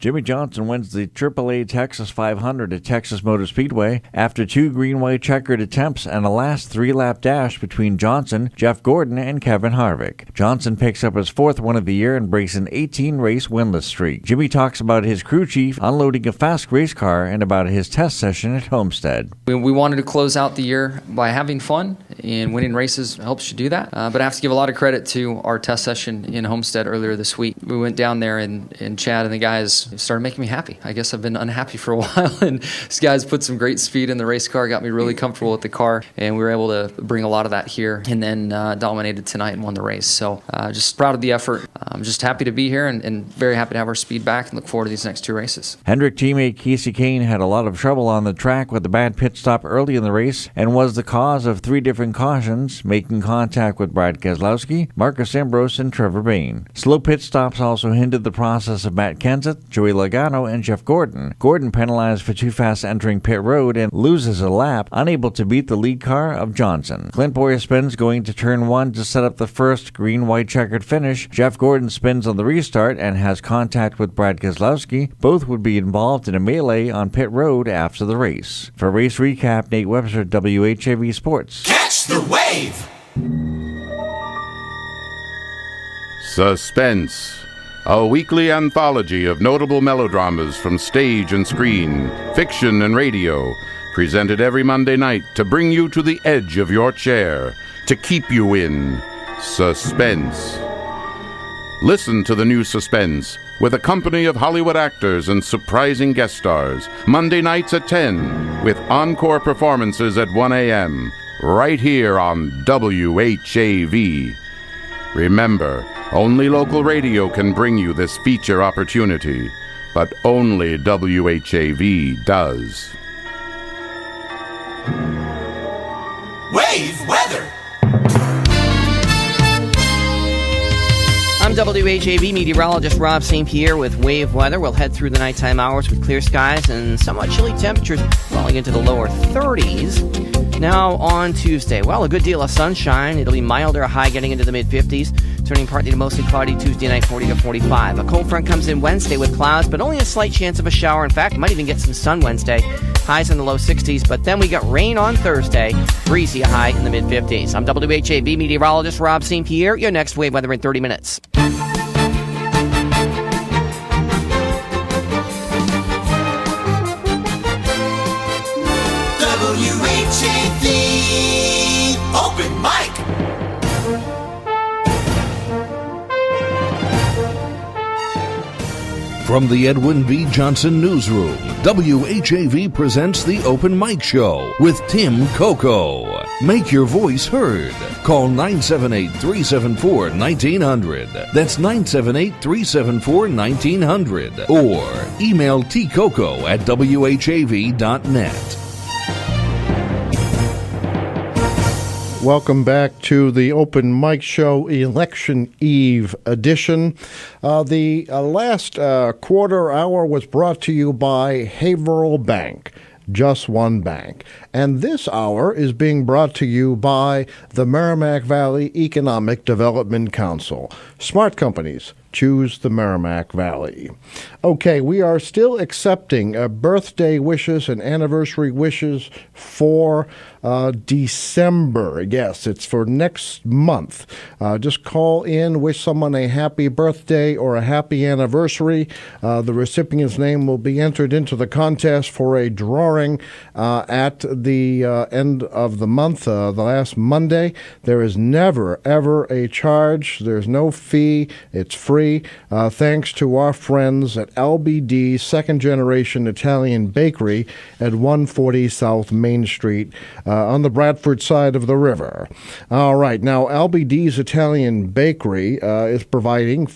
Jimmy Johnson wins the AAA Texas 500 at Texas Motor Speedway after 2 green-white checkered attempts and a last 3-lap dash between Johnson, Jeff Gordon, and Kevin Harvick. Johnson picks up his 4th win of the year and breaks an 18-race winless streak. Jimmy talks about his crew chief unloading a fast race car and about his test session at Homestead. We wanted to close out the year by having fun, and winning races helps you do that. But I have to give a lot of credit to our test session in Homestead earlier this week. We went down there, and Chad and the guys started making me happy. I guess I've been unhappy for a while, and these guys put some great speed in the race car, got me really comfortable with the car, and we were able to bring a lot of that here, and then dominated tonight and won the race. So just proud of the effort. I'm just happy to be here and very happy to have our speed back and look forward to these next 2 races. Hendrick teammate Casey Kane had a lot of trouble on the track with a bad pit stop early in the race and was the cause of 3 different Sullivan cautions, making contact with Brad Keselowski, Marcus Ambrose, and Trevor Bayne. Slow pit stops also hindered the process of Matt Kenseth, Joey Logano, and Jeff Gordon. Gordon penalized for too fast entering pit road and loses a lap, unable to beat the lead car of Johnson. Clint Bowyer spins going to turn 1 to set up the first green-white checkered finish. Jeff Gordon spins on the restart and has contact with Brad Keselowski. Both would be involved in a melee on pit road after the race. For race recap, Nate Webster, WHAV Sports. Catch the wave! Suspense, a weekly anthology of notable melodramas from stage and screen, fiction and radio, presented every Monday night to bring you to the edge of your chair, to keep you in suspense. Listen to the new Suspense with a company of Hollywood actors and surprising guest stars, Monday nights at 10, with encore performances at 1 a.m., right here on WHAV. Remember, only local radio can bring you this feature opportunity, but only WHAV does. Wave weather! I'm WHAV meteorologist Rob St. Pierre with wave weather. We'll head through the nighttime hours with clear skies and somewhat chilly temperatures falling into the lower 30s. Now on Tuesday, well, a good deal of sunshine. It'll be milder, a high getting into the mid-50s, turning partly to mostly cloudy Tuesday night, 40 to 45. A cold front comes in Wednesday with clouds, but only a slight chance of a shower. In fact, might even get some sun Wednesday. Highs in the low 60s, but then we got rain on Thursday. Breezy, a high in the mid-50s. I'm WHAV meteorologist Rob St. Pierre. Your next wave weather in 30 minutes. WHAV Open Mic. From the Edwin V. Johnson Newsroom, WHAV presents the Open Mic Show with Tim Coco. Make your voice heard. Call 978-374-1900. That's 978-374-1900. Or email tcoco@whav.net. Welcome back to the Open Mic Show Election Eve edition. The last quarter hour was brought to you by Haverhill Bank, just one bank. And this hour is being brought to you by the Merrimack Valley Economic Development Council. Smart companies. Choose the Merrimack Valley. Okay, we are still accepting birthday wishes and anniversary wishes for December. Yes, it's for next month. Just call in, wish someone a happy birthday or a happy anniversary. The recipient's name will be entered into the contest for a drawing at the end of the month, the last Monday. There is never, ever a charge. There's no fee. It's free. Thanks to our friends at LBD Second Generation Italian Bakery at 140 South Main Street on the Bradford side of the river. All right, now LBD's Italian Bakery is providing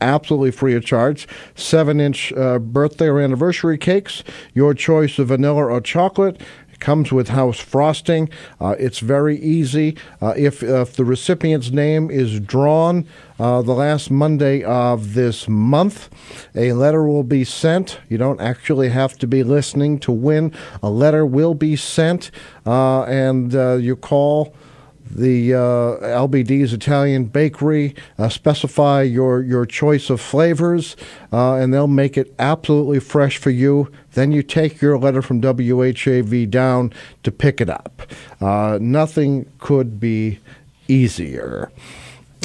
absolutely free of charge 7-inch birthday or anniversary cakes, your choice of vanilla or chocolate. Comes with house frosting. It's very easy. If the recipient's name is drawn the last Monday of this month, a letter will be sent. You don't actually have to be listening to win. A letter will be sent, and you call the LBD's Italian Bakery, specify your choice of flavors, and they'll make it absolutely fresh for you. Then you take your letter from WHAV down to pick it up. Nothing could be easier.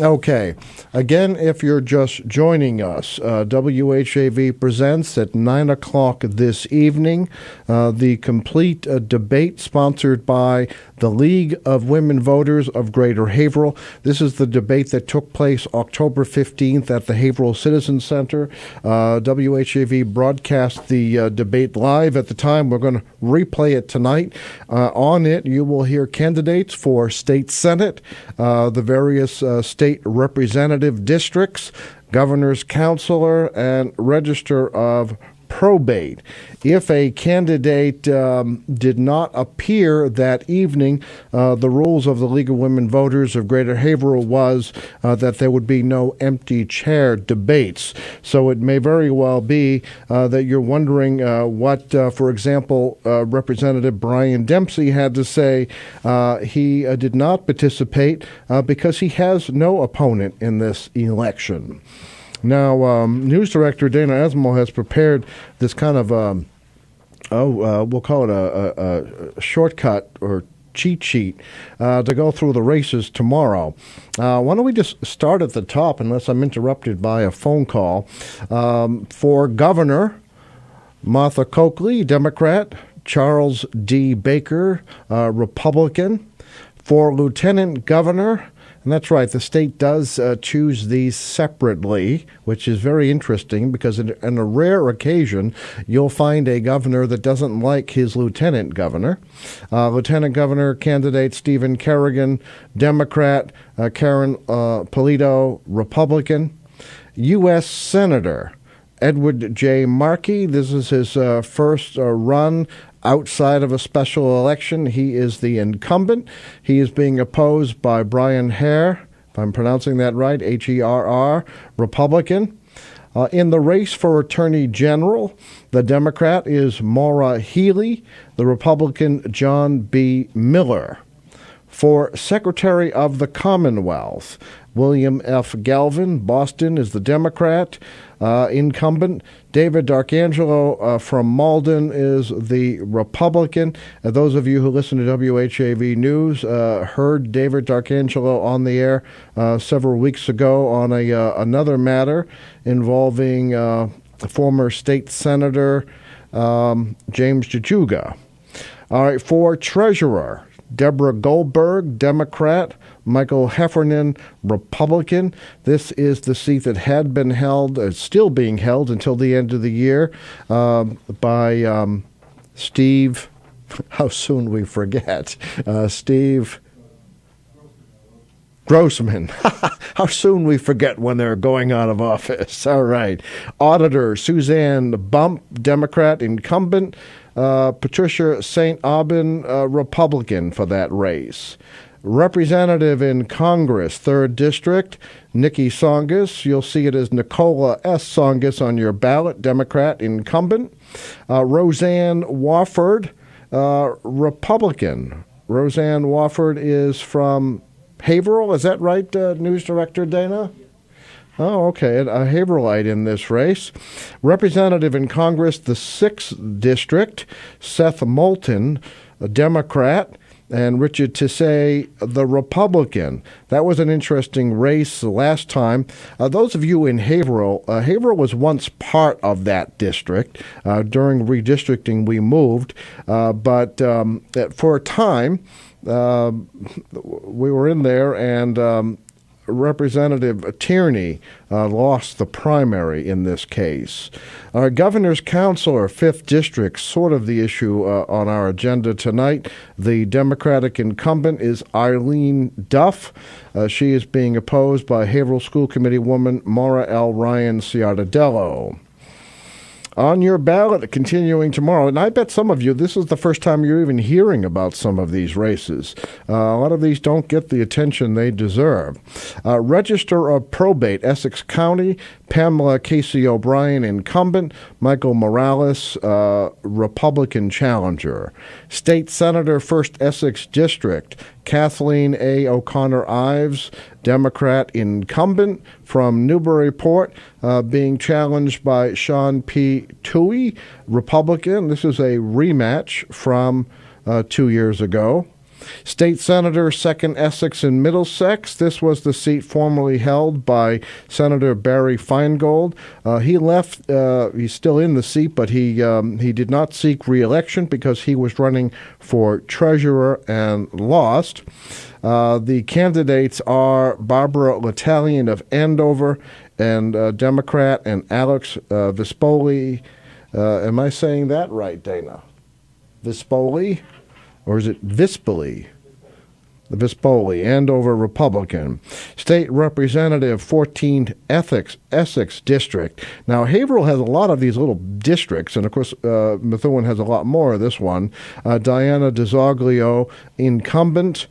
Okay. Again, if you're just joining us, WHAV presents at 9 o'clock this evening the complete debate sponsored by the League of Women Voters of Greater Haverhill. This is the debate that took place October 15th at the Haverhill Citizen Center. WHAV broadcast the debate live at the time. We're going to replay it tonight. On it, you will hear candidates for State Senate, the various state representative districts, governor's counselor, and register of probate. If a candidate did not appear that evening, the rules of the League of Women Voters of Greater Haverhill was that there would be no empty chair debates. So it may very well be that you're wondering what, for example, Representative Brian Dempsey had to say. He did not participate because he has no opponent in this election. Now, News Director Dana Esmo has prepared this kind of, we'll call it a shortcut or cheat sheet to go through the races tomorrow. Why don't we just start at the top, unless I'm interrupted by a phone call. For governor, Martha Coakley, Democrat; Charles D. Baker, Republican. For lieutenant governor, and that's right, the state does choose these separately, which is very interesting because on a rare occasion, you'll find a governor that doesn't like his lieutenant governor. Lieutenant governor candidate Stephen Kerrigan, Democrat; Karen Polito, Republican. U.S. Senator Edward J. Markey, this is his first run outside of a special election. He is the incumbent. He is being opposed by Brian Herr, if I'm pronouncing that right, Herr, Republican. In the race for Attorney General, the Democrat is Maura Healey, the Republican John B. Miller. For Secretary of the Commonwealth, William F. Galvin, Boston, is the Democrat incumbent. David D'Arcangelo from Malden is the Republican. Those of you who listen to WHAV News heard David D'Arcangelo on the air several weeks ago on another matter involving former state senator James Jajuga. All right, for treasurer, Deborah Goldberg, Democrat; Michael Heffernan, Republican. This is the seat that had been held, still being held until the end of the year, by Steve, how soon we forget, Steve Grossman. How soon we forget when they're going out of office. All right. Auditor Suzanne Bump, Democrat incumbent. Patricia St. Aubin, Republican for that race. Representative in Congress, 3rd District, Nikki Songus. You'll see it as Nicola S. Songus on your ballot, Democrat incumbent. Roseanne Wofford, Republican. Roseanne Wofford is from Haverhill. Is that right, News Director Dana? Oh, okay. A Haverhillite in this race. Representative in Congress, the 6th District, Seth Moulton, a Democrat, and Richard Tissay, the Republican. That was an interesting race last time. Those of you in Haverhill, Haverhill was once part of that district. During redistricting, we moved. But for a time, we were in there, and Representative Tierney lost the primary in this case. Our governor's counselor, 5th District, sort of the issue on our agenda tonight. The Democratic incumbent is Eileen Duff. She is being opposed by Haverhill School Committee woman Maura L. Ryan-Ciardiello. On your ballot, continuing tomorrow, and I bet some of you, this is the first time you're even hearing about some of these races. A lot of these don't get the attention they deserve. Register of Probate, Essex County, Pamela Casey O'Brien, incumbent; Michael Morales, Republican challenger. State Senator, 1st Essex District, Kathleen A. O'Connor Ives, Democrat incumbent; from Newburyport, being challenged by Sean P. Toohey, Republican. This is a rematch from 2 years ago. State Senator, 2nd Essex and Middlesex. This was the seat formerly held by Senator Barry Feingold. He left. He's still in the seat, but he did not seek re-election because he was running for treasurer and lost. The candidates are Barbara L'Italian of Andover, and Democrat, and Alex Vispoli. Am I saying that right, Dana? Vispoli? Or is it Vispoli? The Vispoli, Andover Republican. State Representative 14th Essex District. Now, Haverhill has a lot of these little districts, and of course, Methuen has a lot more of this one. Diana DeZoglio, incumbent.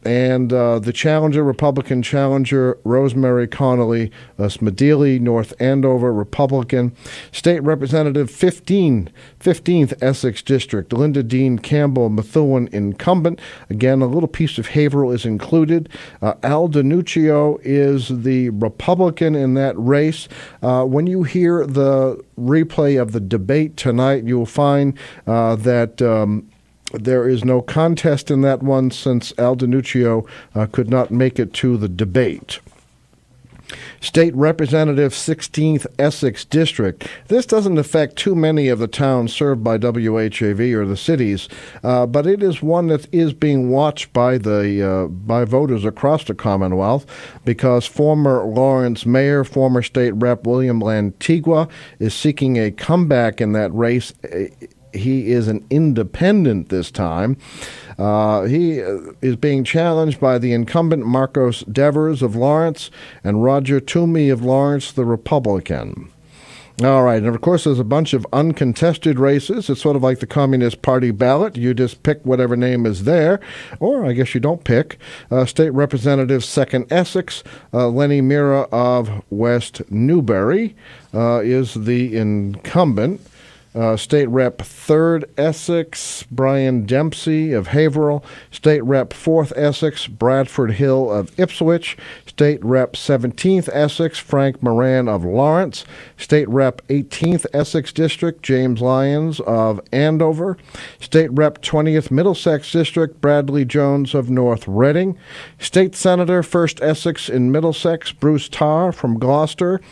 And the challenger, Republican challenger, Rosemary Connolly, Smedley, North Andover, Republican. State Representative 15th Essex District, Linda Dean Campbell, Methuen, incumbent. Again, a little piece of Haverhill is included. Al DiNuccio is the Republican in that race. When you hear the replay of the debate tonight, you'll find that there is no contest in that one since Al DiNuccio could not make it to the debate. State Representative 16th Essex District. This doesn't affect too many of the towns served by WHAV or the cities, but it is one that is being watched by by voters across the Commonwealth because former Lawrence Mayor, former State Rep William Lantigua is seeking a comeback in that race. He is an independent this time. He is being challenged by the incumbent Marcos Devers of Lawrence and Roger Toomey of Lawrence, the Republican. All right, and of course there's a bunch of uncontested races. It's sort of like the Communist Party ballot. You just pick whatever name is there, or I guess you don't pick. State Representative 2nd Essex, Lenny Mira of West Newbury is the incumbent. State Rep 3rd Essex, Brian Dempsey of Haverhill. State Rep 4th Essex, Bradford Hill of Ipswich. State Rep 17th Essex, Frank Moran of Lawrence. State Rep 18th Essex District, James Lyons of Andover. State Rep 20th Middlesex District, Bradley Jones of North Reading. State Senator 1st Essex in Middlesex, Bruce Tarr from Gloucester.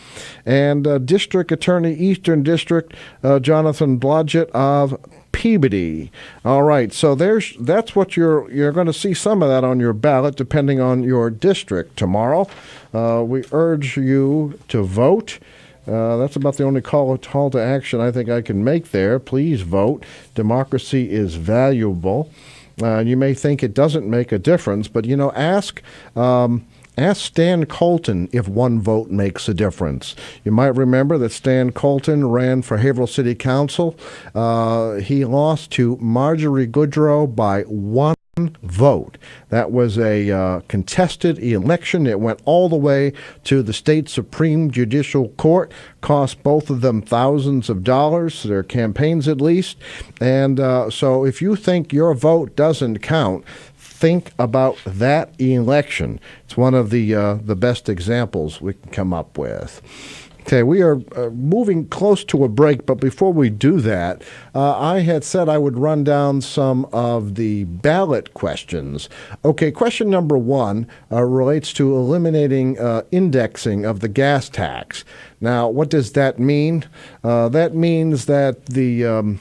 And District Attorney Eastern District, Jonathan Blodgett of Peabody. All right, so that's what you're going to see some of that on your ballot, depending on your district tomorrow. We urge you to vote. That's about the only call to action I think I can make there. Please vote. Democracy is valuable. You may think it doesn't make a difference, but ask Stan Colton if one vote makes a difference. You might remember that Stan Colton ran for Haverhill City Council. He lost to Marjorie Goodrow by one vote. That was a contested election. It went all the way to the state Supreme Judicial Court, cost both of them thousands of dollars, their campaigns at least. And so if you think your vote doesn't count, think about that election. It's one of the best examples we can come up with. Okay, we are moving close to a break, but before we do that, I had said I would run down some of the ballot questions. Okay, question number 1 relates to eliminating indexing of the gas tax. Now, what does that mean? That means that the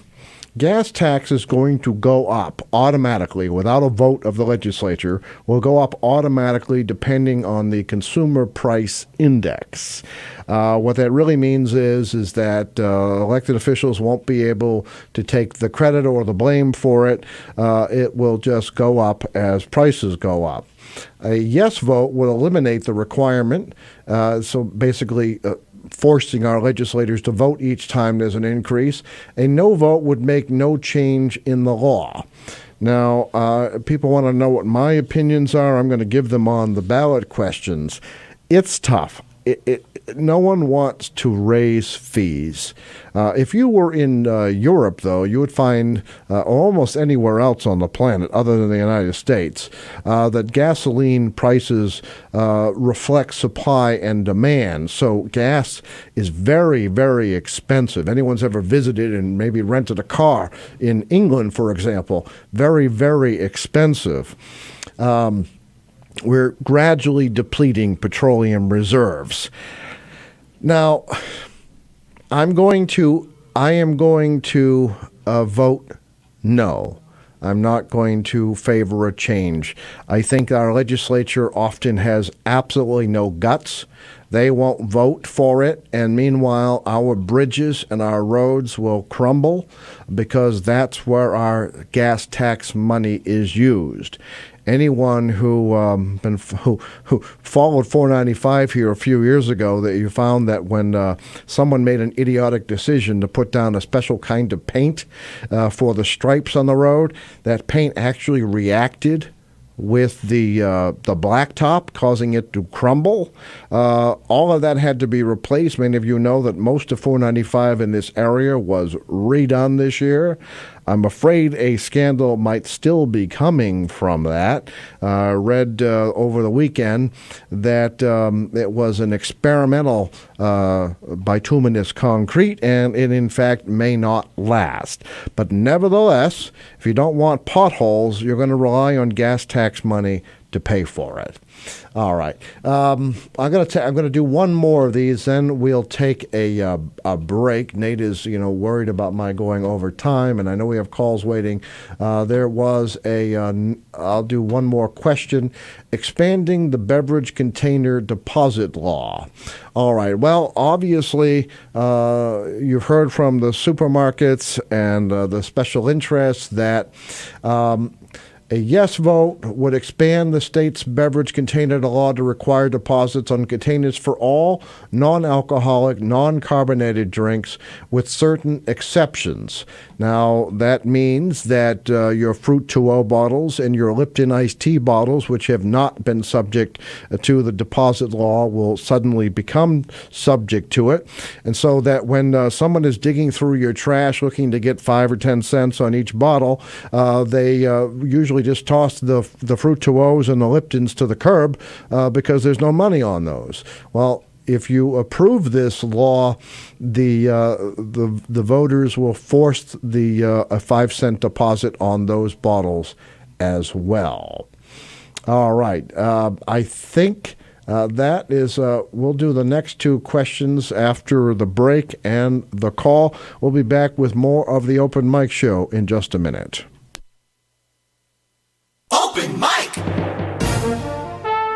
gas tax is going to go up automatically without a vote of the legislature, will go up automatically depending on the consumer price index. What that really means is that elected officials won't be able to take the credit or the blame for it. It will just go up as prices go up. A yes vote will eliminate the requirement, so basically forcing our legislators to vote each time there's an increase. A no vote would make no change in the law. Now, people want to know what my opinions are. I'm going to give them on the ballot questions. It's tough. No one wants to raise fees. If you were in Europe, though, you would find, almost anywhere else on the planet other than the United States, that gasoline prices reflect supply and demand. So gas is very, very expensive. Anyone's ever visited and maybe rented a car in England, for example, very, very expensive. We're gradually depleting petroleum reserves. Now, I am going to vote no. I'm not going to favor a change. I think our legislature often has absolutely no guts. They won't vote for it, and meanwhile, our bridges and our roads will crumble because that's where our gas tax money is used. anyone who who followed 495 here a few years ago, that you found that when someone made an idiotic decision to put down a special kind of paint for the stripes on the road, that paint actually reacted with the blacktop, causing it to crumble. All of that had to be replaced. Many of you know that most of 495 in this area was redone this year. I'm afraid a scandal might still be coming from that. Read over the weekend that it was an experimental bituminous concrete, and it in fact may not last. But nevertheless, if you don't want potholes, you're going to rely on gas tax money to pay for it. All right. I'm going to do one more of these, then we'll take a break. Nate is, worried about my going over time, and I know we have calls waiting. There was I'll do one more question. Expanding the beverage container deposit law. All right. Well, obviously, you've heard from the supermarkets and the special interests that a yes vote would expand the state's beverage container law to require deposits on containers for all non-alcoholic, non-carbonated drinks with certain exceptions. Now, that means that your Fruit 2.0 bottles and your Lipton iced tea bottles, which have not been subject to the deposit law, will suddenly become subject to it. And so that when someone is digging through your trash looking to get 5 or 10 cents on each bottle, they usually just toss the Fruit 2.0s and the Liptons to the curb because there's no money on those. Well, if you approve this law, the voters will force a 5-cent deposit on those bottles as well. All right. I think that is, we'll do the next two questions after the break and the call. We'll be back with more of the Open Mic Show in just a minute. Open Mic!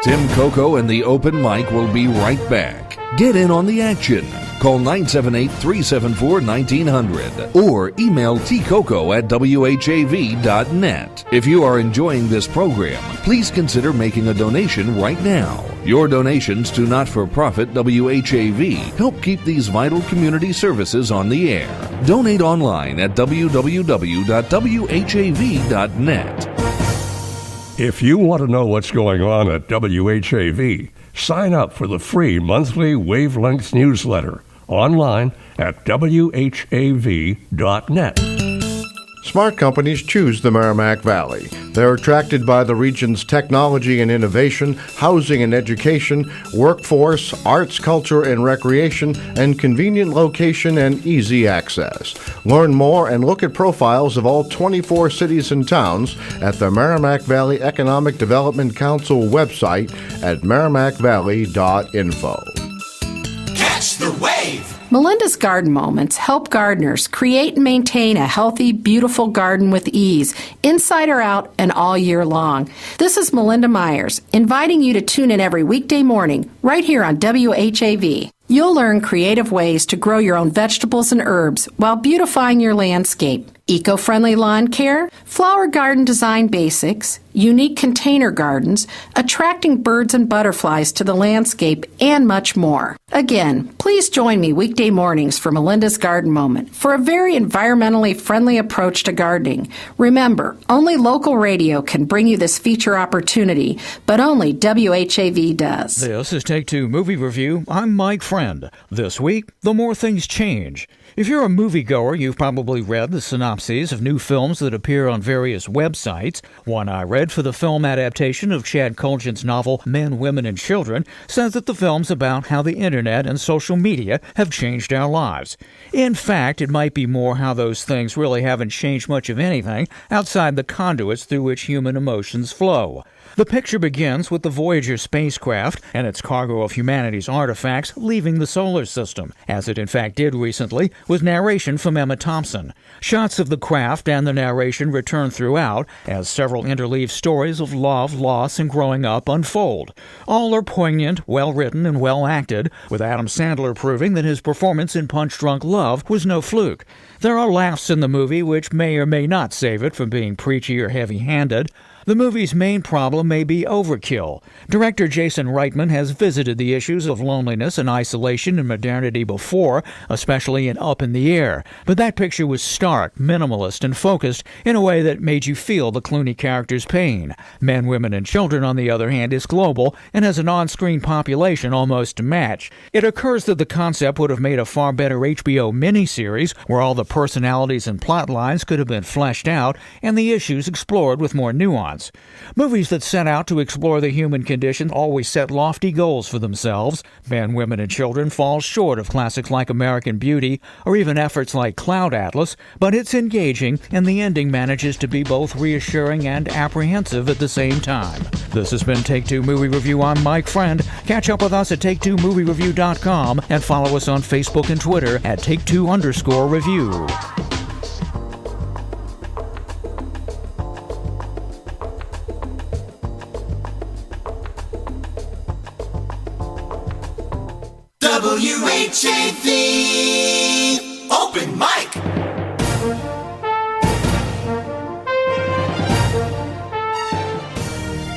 Tim Coco and the Open Mic will be right back. Get in on the action. Call 978-374-1900 or email tcoco@whav.net. If you are enjoying this program, please consider making a donation right now. Your donations to not-for-profit WHAV help keep these vital community services on the air. Donate online at www.whav.net. If you want to know what's going on at WHAV, sign up for the free monthly Wavelengths newsletter online at whav.net. Smart companies choose the Merrimack Valley. They're attracted by the region's technology and innovation, housing and education, workforce, arts, culture, and recreation, and convenient location and easy access. Learn more and look at profiles of all 24 cities and towns at the Merrimack Valley Economic Development Council website at merrimackvalley.info. Catch the wave! Melinda's Garden Moments help gardeners create and maintain a healthy, beautiful garden with ease, inside or out, and all year long. This is Melinda Myers, inviting you to tune in every weekday morning, right here on WHAV. You'll learn creative ways to grow your own vegetables and herbs while beautifying your landscape. Eco-friendly lawn care, flower garden design basics, unique container gardens, attracting birds and butterflies to the landscape, and much more. Again, please join me weekday mornings for Melinda's Garden Moment for a very environmentally friendly approach to gardening. Remember, only local radio can bring you this feature opportunity, but only WHAV does. This is Take Two Movie Review. I'm Mike Friend. This week, The More Things Change. If you're a moviegoer, you've probably read the synopses of new films that appear on various websites. One I read for the film adaptation of Chad Kultgen's novel Men, Women, and Children says that the film's about how the internet and social media have changed our lives. In fact, it might be more how those things really haven't changed much of anything outside the conduits through which human emotions flow. The picture begins with the Voyager spacecraft and its cargo of humanity's artifacts leaving the solar system, as it in fact did recently, with narration from Emma Thompson. Shots of the craft and the narration return throughout as several interleaved stories of love, loss, and growing up unfold. All are poignant, well-written, and well-acted, with Adam Sandler proving that his performance in Punch Drunk Love was no fluke. There are laughs in the movie which may or may not save it from being preachy or heavy-handed. The movie's main problem may be overkill. Director Jason Reitman has visited the issues of loneliness and isolation in modernity before, especially in Up in the Air. But that picture was stark, minimalist, and focused in a way that made you feel the Clooney character's pain. Men, Women, and Children, on the other hand, is global and has an on-screen population almost to match. It occurs that the concept would have made a far better HBO miniseries where all the personalities and plot lines could have been fleshed out and the issues explored with more nuance. Movies that set out to explore the human condition always set lofty goals for themselves. Men, Women, and Children falls short of classics like American Beauty or even efforts like Cloud Atlas, but it's engaging and the ending manages to be both reassuring and apprehensive at the same time. This has been Take Two Movie Review. I'm Mike Friend. Catch up with us at Take2MovieReview.com and follow us on Facebook and Twitter at Take2_Review. WHAV Open Mic.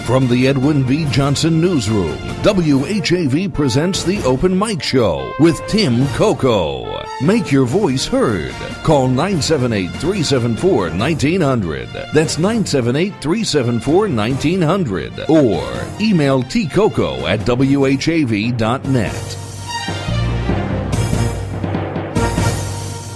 From the Edwin V. Johnson Newsroom, WHAV presents the Open Mic Show with Tim Coco. Make your voice heard. Call 978-374-1900. That's 978-374-1900. Or email tcoco@whav.net.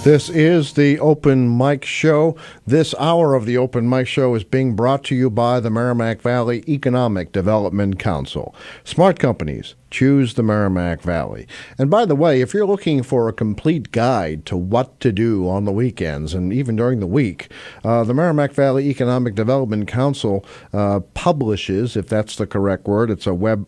This is the Open Mic Show. This hour of the Open Mic Show is being brought to you by the Merrimack Valley Economic Development Council. Smart companies choose the Merrimack Valley. And by the way, if you're looking for a complete guide to what to do on the weekends and even during the week, the Merrimack Valley Economic Development Council publishes, if that's the correct word, it's a web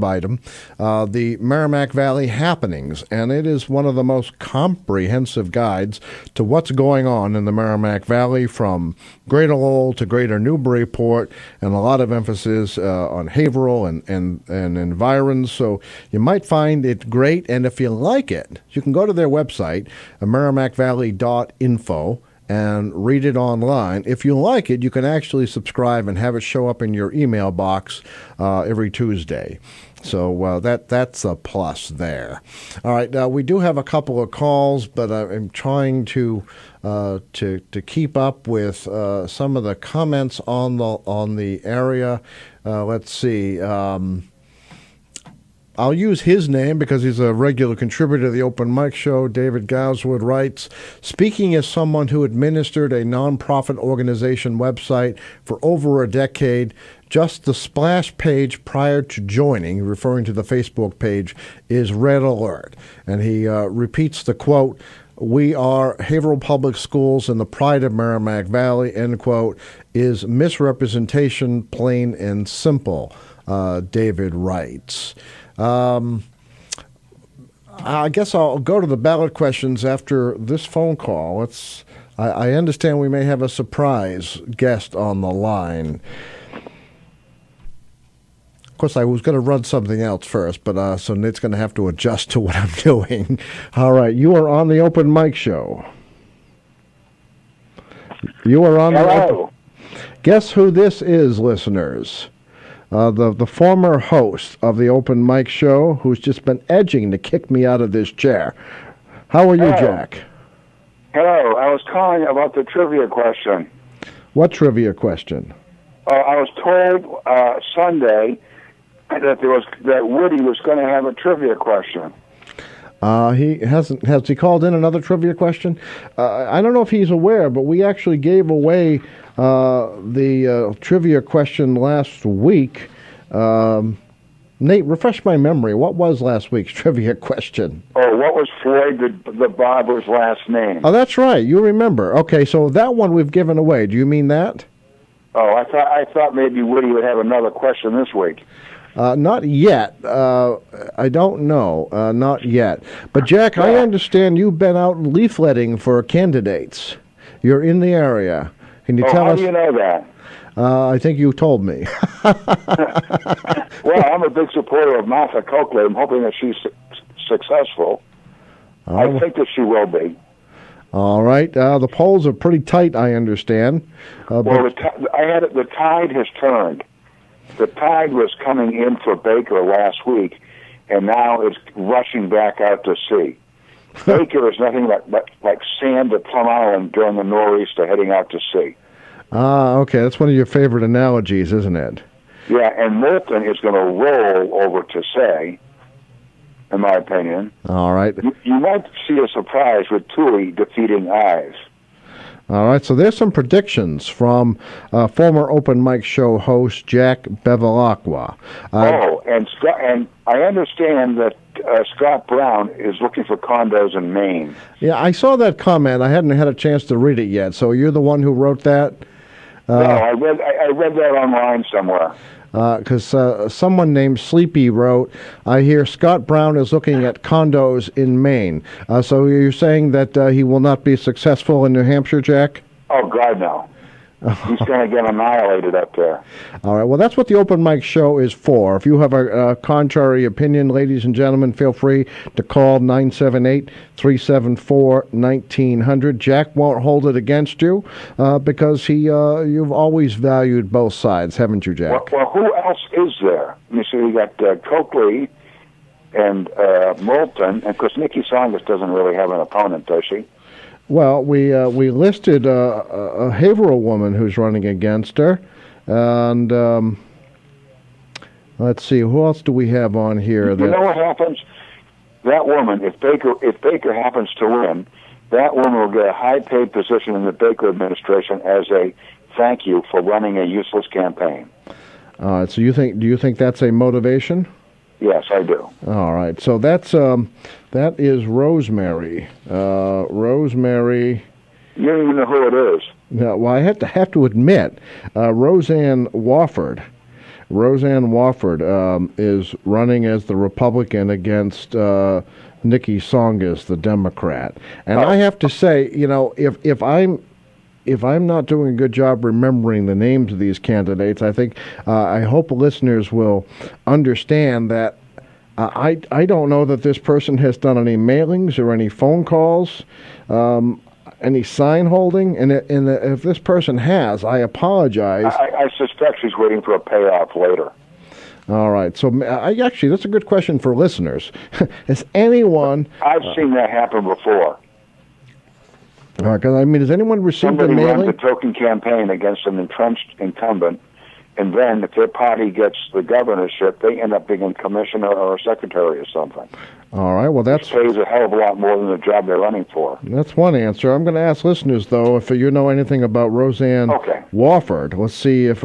item, the Merrimack Valley Happenings, and it is one of the most comprehensive guides to what's going on in the Merrimack Valley from Greater Lowell to Greater Newburyport, and a lot of emphasis on Haverhill and environs. So you might find it great, and if you like it, you can go to their website, merrimackvalley.info, and read it online. If you like it, you can actually subscribe and have it show up in your email box every Tuesday. So that's a plus there. All right, we do have a couple of calls, but I'm trying to keep up with some of the comments on the area. Let's see. I'll use his name because he's a regular contributor to the Open Mic Show. David Gowswood writes, speaking as someone who administered a nonprofit organization website for over a decade, just the splash page prior to joining, referring to the Facebook page, is red alert. And he repeats the quote, "We are Haverhill Public Schools and the pride of Merrimack Valley," end quote, is misrepresentation, plain and simple, David writes. I guess I'll go to the ballot questions after this phone call. I understand we may have a surprise guest on the line. Of course, I was going to run something else first, but so Nate's going to have to adjust to what I'm doing. All right, you are on the Open Mic Show. You are on Hello. Guess who this is, listeners? The former host of the Open Mic Show, who's just been edging to kick me out of this chair. How are you, Jack? Hello. I was calling about the trivia question. What trivia question? I was told Sunday that Woody was going to have a trivia question. He hasn't. Has he called in another trivia question? I don't know if he's aware, but we actually gave away the trivia question last week. Nate, refresh my memory. What was last week's trivia question? Oh, what was Floyd the barber's last name? Oh, that's right. You remember. Okay, so that one we've given away. Do you mean that? Oh, I thought maybe Woody would have another question this week. Not yet. I don't know. Not yet. But, Jack, I understand you've been out leafletting for candidates. You're in the area. Can you tell us? How us? do you know that? I think you told me. Well, I'm a big supporter of Martha Coakley. I'm hoping that she's successful. I think that she will be. All right. The polls are pretty tight, I understand. Well, the tide has turned. The tide was coming in for Baker last week, and now it's rushing back out to sea. Baker is nothing like sand at Plum Island during the nor'easter heading out to sea. Okay. That's one of your favorite analogies, isn't it? Yeah, and Milton is going to roll over to say, in my opinion. All right. You might see a surprise with Tui defeating Ives. All right, so there's some predictions from former open mic show host Jack Bevilacqua. And I understand that Scott Brown is looking for condos in Maine. Yeah, I saw that comment. I hadn't had a chance to read it yet. So you're the one who wrote that? No, I read that online somewhere. Because someone named Sleepy wrote, I hear Scott Brown is looking at condos in Maine. So you're saying that he will not be successful in New Hampshire, Jack? Oh, God, no. He's going to get annihilated up there. All right. Well, that's what the open mic show is for. If you have a contrary opinion, ladies and gentlemen, feel free to call 978-374-1900. Jack won't hold it against you because you've always valued both sides, haven't you, Jack? Well, who else is there? You see, we got Coakley and Moulton, and of course, Nikki Songus doesn't really have an opponent, does she? Well, we listed a Haverhill woman who's running against her, and let's see, who else do we have on here? You know what happens? That woman, if Baker happens to win, that woman will get a high-paid position in the Baker administration as a thank you for running a useless campaign. So do you think that's a motivation? Yes, I do. All right. So that is Rosemary. Rosemary. You don't even know who it is. No. Well, I have to admit, Roseanne Wofford. Roseanne Wofford is running as the Republican against Nikki Songus, the Democrat. And I have to say, if I'm not doing a good job remembering the names of these candidates, I hope listeners will understand that I don't know that this person has done any mailings or any phone calls, any sign holding, and if this person has, I apologize. I suspect she's waiting for a payoff later. All right. So actually, that's a good question for listeners. Has anyone... I've seen that happen before. All right, because has anyone received a mailing? Somebody runs a token campaign against an entrenched incumbent, and then if their party gets the governorship, they end up being a commissioner or a secretary or something. All right, well, that pays a hell of a lot more than the job they're running for. That's one answer. I'm going to ask listeners, though, if you know anything about Roseanne Wofford. Let's see if,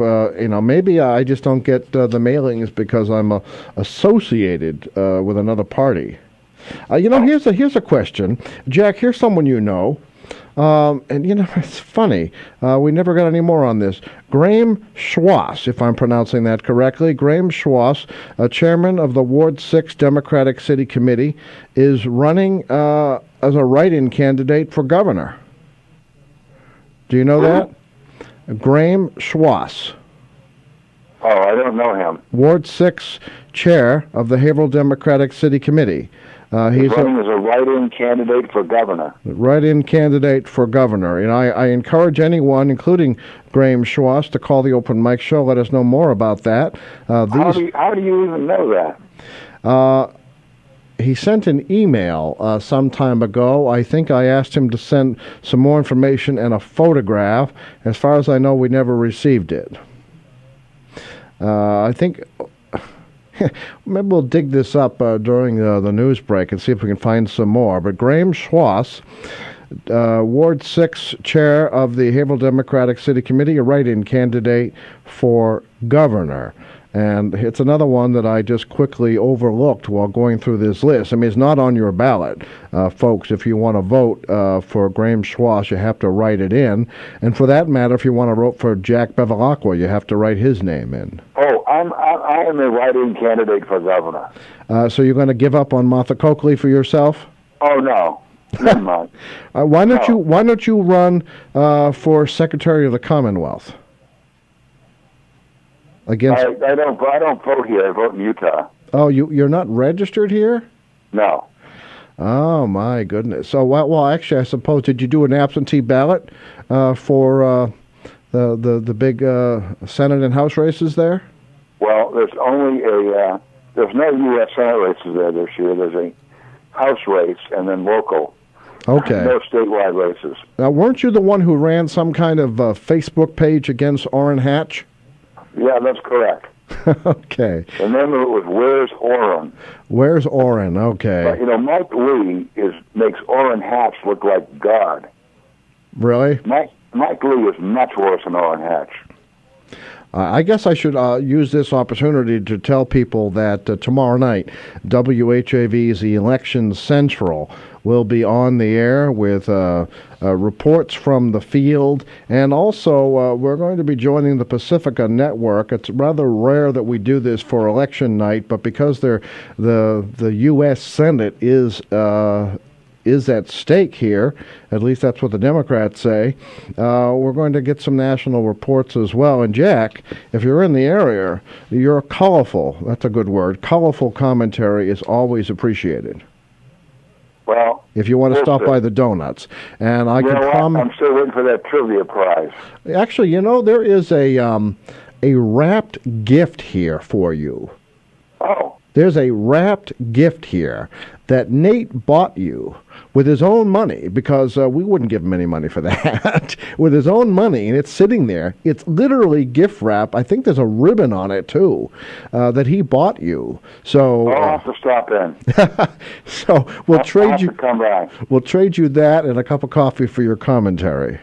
maybe I just don't get the mailings because I'm associated with another party. Here's a question. Jack, here's someone you know. It's funny. We never got any more on this. Graham Schwass, if I'm pronouncing that correctly. Graham Schwass, chairman of the Ward 6 Democratic City Committee, is running as a write-in candidate for governor. Do you know that? Graham Schwass. Oh, I don't know him. Ward 6 chair of the Haverhill Democratic City Committee. He's running as a write-in candidate for governor. Write-in candidate for governor. And I encourage anyone, including Graham Schwass, to call the Open Mic Show. Let us know more about that. How do you even know that? He sent an email some time ago. I think I asked him to send some more information and a photograph. As far as I know, we never received it. I think... Maybe we'll dig this up during the news break and see if we can find some more. But Graham Schwass, Ward 6 chair of the Haverhill Democratic City Committee, a write-in candidate for governor. And it's another one that I just quickly overlooked while going through this list. I mean, it's not on your ballot, folks. If you want to vote for Graham Schwass, you have to write it in. And for that matter, if you want to vote for Jack Bevilacqua, you have to write his name in. Oh, I am a write-in candidate for governor. So you're going to give up on Martha Coakley for yourself? Oh, no. Never mind. Why don't you run for Secretary of the Commonwealth? Against... I don't vote here. I vote in Utah. Oh, you're not registered here? No. Oh, my goodness. So, well, actually, I suppose, did you do an absentee ballot for the big Senate and House races there? Well, there's no U.S. Senate races there this year. There's a House race and then local. Okay. No statewide races. Now, weren't you the one who ran some kind of Facebook page against Orrin Hatch? Yeah, that's correct. Okay. The name of it was Where's Orrin? Where's Orrin? Okay. But, Mike Lee makes Orrin Hatch look like God. Really? Mike Lee is much worse than Orrin Hatch. I guess I should use this opportunity to tell people that tomorrow night, WHAV's The Election Central will be on the air with reports from the field, and also we're going to be joining the Pacifica Network. It's rather rare that we do this for election night, but because the U.S. Senate is at stake here, at least that's what the Democrats say, we're going to get some national reports as well. And Jack, if you're in the area, your colorful, that's a good word, colorful commentary is always appreciated. Well, if you want to stop by the donuts. And I can promise... I'm still waiting for that trivia prize. Actually, there is a wrapped gift here for you. Oh. There's a wrapped gift here that Nate bought you with his own money, because we wouldn't give him any money for that, with his own money, and it's sitting there. It's literally gift wrap. I think there's a ribbon on it, too, that he bought you. So I'll have to stop in. So we'll trade you. Come back. We'll trade you that and a cup of coffee for your commentary.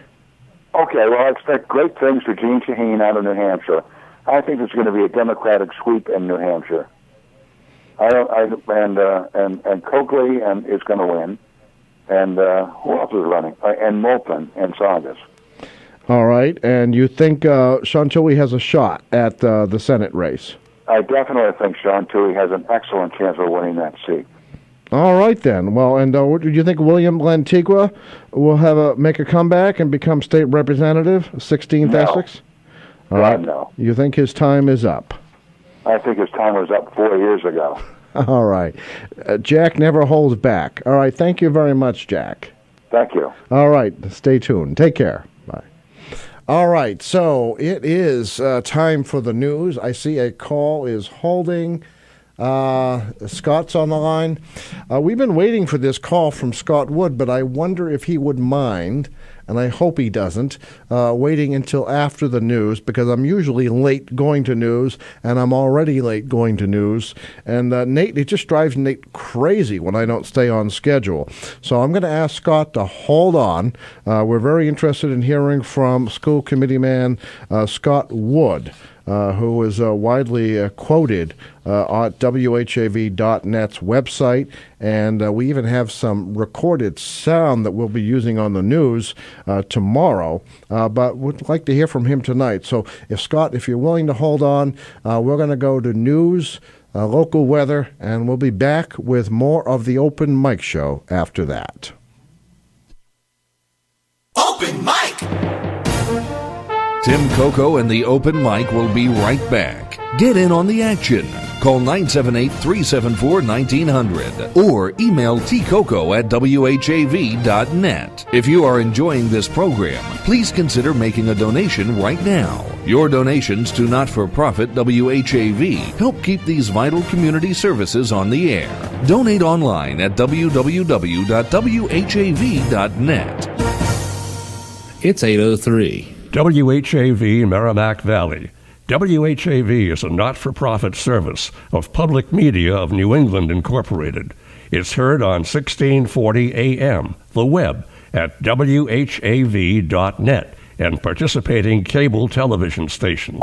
Okay, well, I expect great things for Gene Shaheen out of New Hampshire. I think there's going to be a Democratic sweep in New Hampshire. And Coakley is going to win. And who else is running? And Moulton and Saunders. All right. And you think Sean Tilley has a shot at the Senate race? I definitely think Sean Tilley has an excellent chance of winning that seat. All right, then. Well, and do you think William Lantigua will make a comeback and become state representative, 16th Essex? All right. No. You think his time is up? I think his time was up 4 years ago. All right. Jack never holds back. All right. Thank you very much, Jack. Thank you. All right. Stay tuned. Take care. Bye. All right. So it is time for the news. I see a call is holding. Scott's on the line. We've been waiting for this call from Scott Wood, but I wonder if he would mind, and I hope he doesn't, waiting until after the news, because I'm usually late going to news, and I'm already late going to news. And Nate, it just drives Nate crazy when I don't stay on schedule. So I'm going to ask Scott to hold on. We're very interested in hearing from school committee man Scott Wood, who is widely quoted on WHAV.net's website, and we even have some recorded sound that we'll be using on the news tomorrow, but would like to hear from him tonight. So if you're willing to hold on, we're going to go to news, local weather, and we'll be back with more of the Open Mic Show after that. Open Mic! Tim Coco and the Open Mic will be right back. Get in on the action. Call 978-374-1900 or email tcoco@whav.net. If you are enjoying this program, please consider making a donation right now. Your donations to not-for-profit WHAV help keep these vital community services on the air. Donate online at www.whav.net. It's 8:03. WHAV Merrimack Valley. WHAV is a not-for-profit service of Public Media of New England, Incorporated. It's heard on 1640 AM, the web, at whav.net, and participating cable television stations.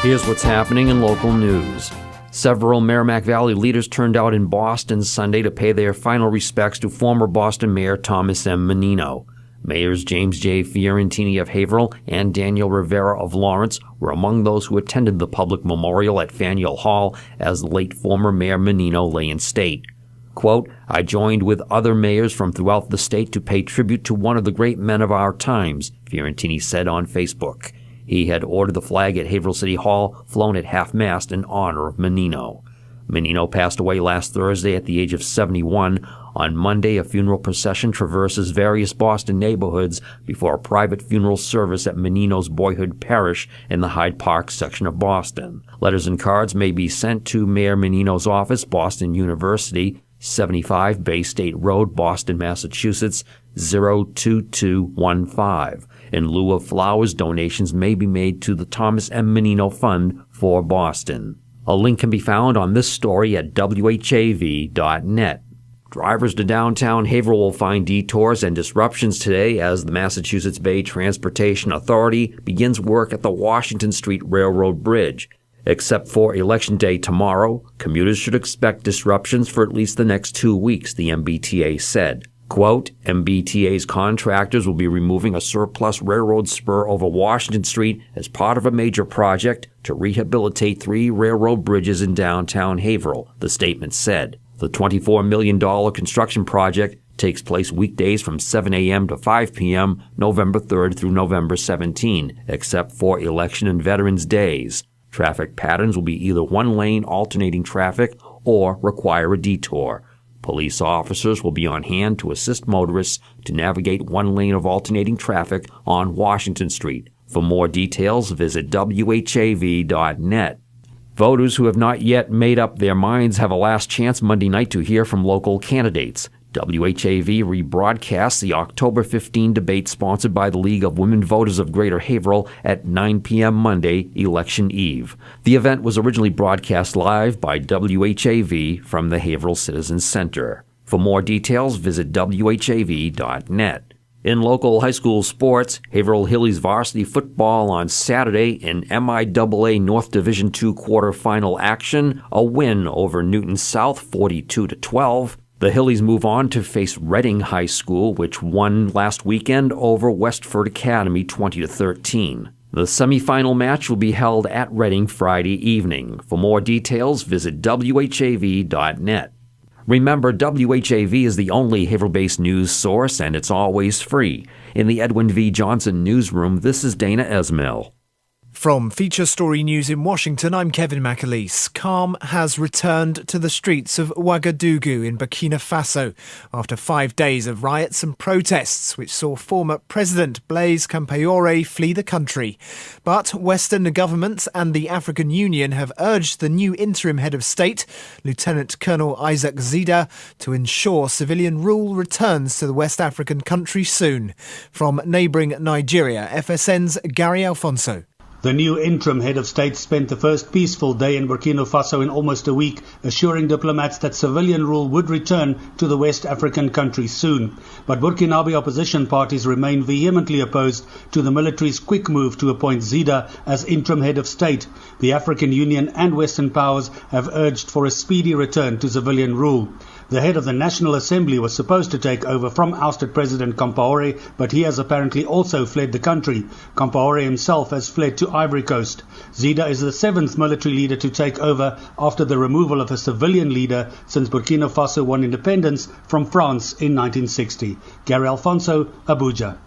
Here's what's happening in local news. Several Merrimack Valley leaders turned out in Boston Sunday to pay their final respects to former Boston Mayor Thomas M. Menino. Mayors James J. Fiorentini of Haverhill and Daniel Rivera of Lawrence were among those who attended the public memorial at Faneuil Hall as the late former Mayor Menino lay in state. Quote, I joined with other mayors from throughout the state to pay tribute to one of the great men of our times, Fiorentini said on Facebook. He had ordered the flag at Haverhill City Hall flown at half-mast in honor of Menino. Menino passed away last Thursday at the age of 71. On Monday, a funeral procession traverses various Boston neighborhoods before a private funeral service at Menino's boyhood parish in the Hyde Park section of Boston. Letters and cards may be sent to Mayor Menino's office, Boston University, 75 Bay State Road, Boston, Massachusetts, 02215. In lieu of flowers, donations may be made to the Thomas M. Menino Fund for Boston. A link can be found on this story at WHAV.net. Drivers to downtown Haverhill will find detours and disruptions today as the Massachusetts Bay Transportation Authority begins work at the Washington Street Railroad Bridge. Except for Election Day tomorrow, commuters should expect disruptions for at least the next 2 weeks, the MBTA said. Quote, MBTA's contractors will be removing a surplus railroad spur over Washington Street as part of a major project to rehabilitate 3 railroad bridges in downtown Haverhill, the statement said. The $24 million construction project takes place weekdays from 7 a.m. to 5 p.m. November 3rd through November 17, except for Election and Veterans Days. Traffic patterns will be either one-lane alternating traffic or require a detour. Police officers will be on hand to assist motorists to navigate one lane of alternating traffic on Washington Street. For more details, visit WHAV.net. Voters who have not yet made up their minds have a last chance Monday night to hear from local candidates. WHAV rebroadcasts the October 15 debate sponsored by the League of Women Voters of Greater Haverhill at 9 p.m. Monday, Election Eve. The event was originally broadcast live by WHAV from the Haverhill Citizens Center. For more details, visit WHAV.net. In local high school sports, Haverhill Hillies varsity football on Saturday in MIAA North Division II quarterfinal action, a win over Newton South 42-12. The Hillies move on to face Reading High School, which won last weekend over Westford Academy 20-13. The semifinal match will be held at Reading Friday evening. For more details, visit WHAV.net. Remember, WHAV is the only Haverhill-based news source, and it's always free. In the Edwin V. Johnson newsroom, this is Dana Esmil. From Feature Story News in Washington, I'm Kevin McAleese. Calm has returned to the streets of Ouagadougou in Burkina Faso after 5 days of riots and protests, which saw former President Blaise Compaoré flee the country. But Western governments and the African Union have urged the new interim head of state, Lieutenant Colonel Isaac Zida, to ensure civilian rule returns to the West African country soon. From neighbouring Nigeria, FSN's Gary Alfonso. The new interim head of state spent the first peaceful day in Burkina Faso in almost a week, assuring diplomats that civilian rule would return to the West African country soon. But Burkinabe opposition parties remain vehemently opposed to the military's quick move to appoint Zida as interim head of state. The African Union and Western powers have urged for a speedy return to civilian rule. The head of the National Assembly was supposed to take over from ousted President Compaoré, but he has apparently also fled the country. Compaoré himself has fled to Ivory Coast. Zida is the 7th military leader to take over after the removal of a civilian leader since Burkina Faso won independence from France in 1960. Gary Alfonso, Abuja.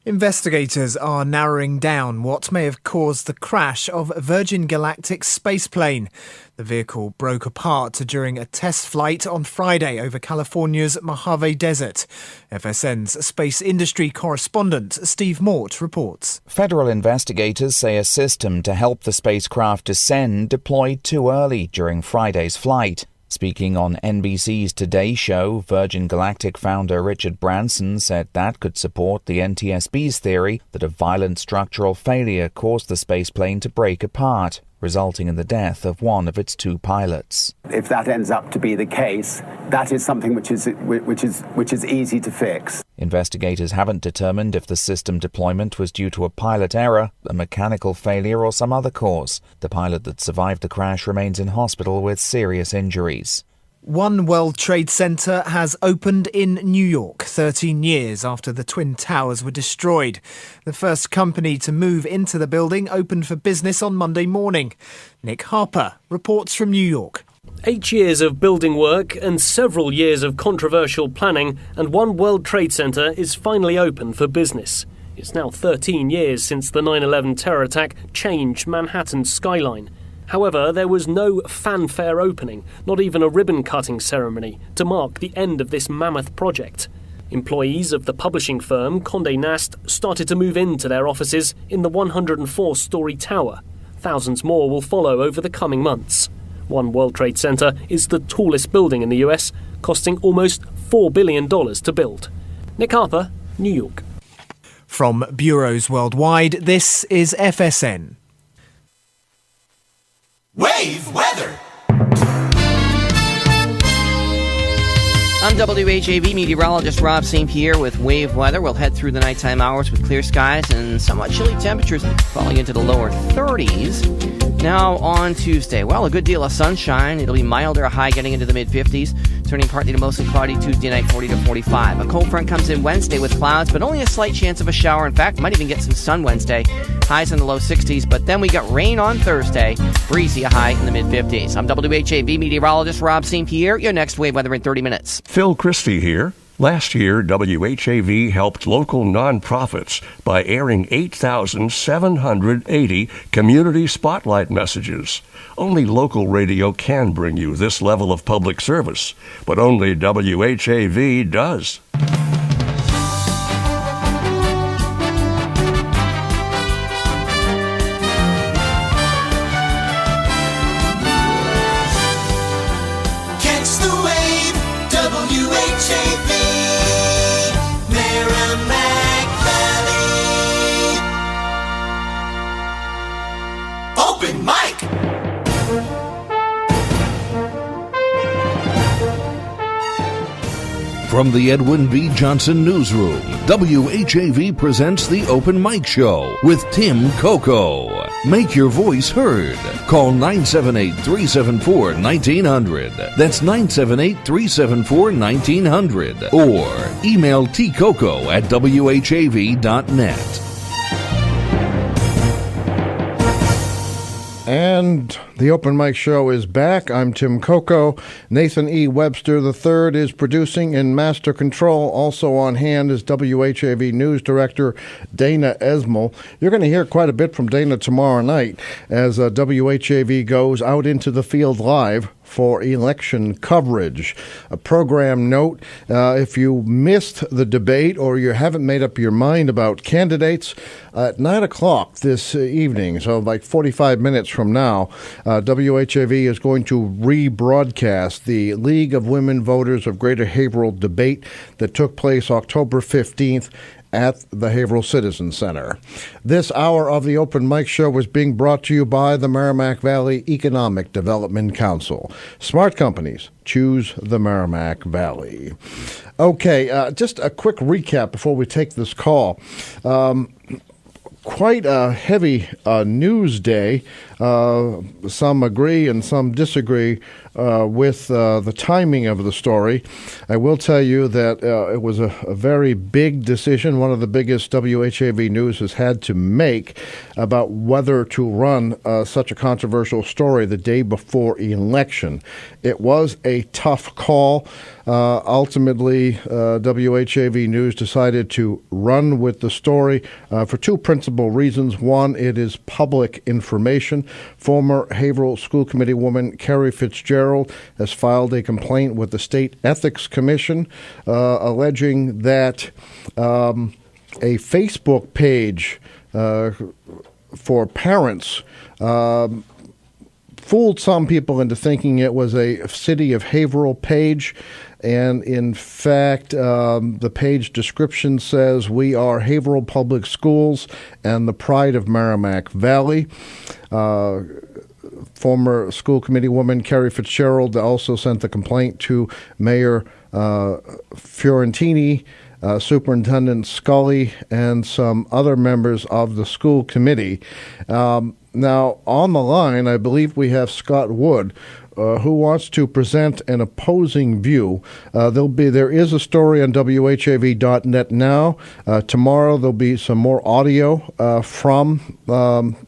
Investigators are narrowing down what may have caused the crash of Virgin Galactic's spaceplane. The vehicle broke apart during a test flight on Friday over California's Mojave Desert. FSN's space industry correspondent Steve Mort reports. Federal investigators say a system to help the spacecraft descend deployed too early during Friday's flight. Speaking on NBC's Today Show, Virgin Galactic founder Richard Branson said that could support the NTSB's theory that a violent structural failure caused the spaceplane to break apart, resulting in the death of one of its 2 pilots. If that ends up to be the case, that is something which is easy to fix. Investigators haven't determined if the system deployment was due to a pilot error, a mechanical failure, or some other cause. The pilot that survived the crash remains in hospital with serious injuries. One World Trade Center has opened in New York 13 years after the Twin Towers were destroyed. The first company to move into the building opened for business on Monday morning. Nick Harper reports from New York. 8 years of building work and several years of controversial planning, and One World Trade Center is finally open for business. It's now 13 years since the 9/11 terror attack changed Manhattan's skyline. However, there was no fanfare opening, not even a ribbon-cutting ceremony, to mark the end of this mammoth project. Employees of the publishing firm Condé Nast started to move into their offices in the 104-story tower. Thousands more will follow over the coming months. One World Trade Center is the tallest building in the US, costing almost $4 billion to build. Nick Harper, New York. From bureaus worldwide, this is FSN. Wave weather. I'm WHAV meteorologist Rob St. Pierre with Wave Weather. We'll head through the nighttime hours with clear skies and somewhat chilly temperatures falling into the lower 30s. Now on Tuesday, well, a good deal of sunshine. It'll be milder, a high getting into the mid-50s, turning partly to mostly cloudy Tuesday night, 40 to 45. A cold front comes in Wednesday with clouds, but only a slight chance of a shower. In fact, might even get some sun Wednesday. Highs in the low 60s, but then we got rain on Thursday. Breezy, a high in the mid-50s. I'm WHAV meteorologist Rob St. Pierre. Your next Wave Weather in 30 minutes. Phil Christie here. Last year, WHAV helped local nonprofits by airing 8,780 community spotlight messages. Only local radio can bring you this level of public service, but only WHAV does. Catch the wave, WHAV, Merrimack Valley. Open mic. From the Edwin B. Johnson Newsroom, WHAV presents the Open Mic Show with Tim Coco. Make your voice heard. Call 978-374-1900. That's 978-374-1900. Or email tcoco@whav.net. And the Open Mic Show is back. I'm Tim Coco. Nathan E. Webster III is producing and master control. Also on hand is WHAV News Director Dana Esmel. You're going to hear quite a bit from Dana tomorrow night as WHAV goes out into the field live for election coverage. A program note, if you missed the debate or you haven't made up your mind about candidates, at 9 o'clock this evening, so like 45 minutes from now, WHAV is going to rebroadcast the League of Women Voters of Greater Haverhill debate that took place October 15th at the Haverhill Citizen Center. This hour of the Open Mic Show was being brought to you by the Merrimack Valley Economic Development Council. Smart companies choose the Merrimack Valley. Okay, just a quick recap before we take this call. Quite a heavy news day. Some agree and some disagree with the timing of the story. I will tell you that it was a very big decision, one of the biggest WHAV News has had to make about whether to run such a controversial story the day before election. It was a tough call. Ultimately, WHAV News decided to run with the story for two principal reasons. One, it is public information. Former Haverhill School Committee woman Carrie Fitzgerald has filed a complaint with the State Ethics Commission alleging that a Facebook page for parents fooled some people into thinking it was a City of Haverhill page. And in fact, the page description says, "We are Haverhill Public Schools and the pride of Merrimack Valley." Former school committee woman Carrie Fitzgerald also sent the complaint to Mayor Fiorentini, Superintendent Scully, and some other members of the school committee. Now, on the line, I believe we have Scott Wood, who wants to present an opposing view. There is a story on WHAV.net now. Tomorrow there'll be some more audio from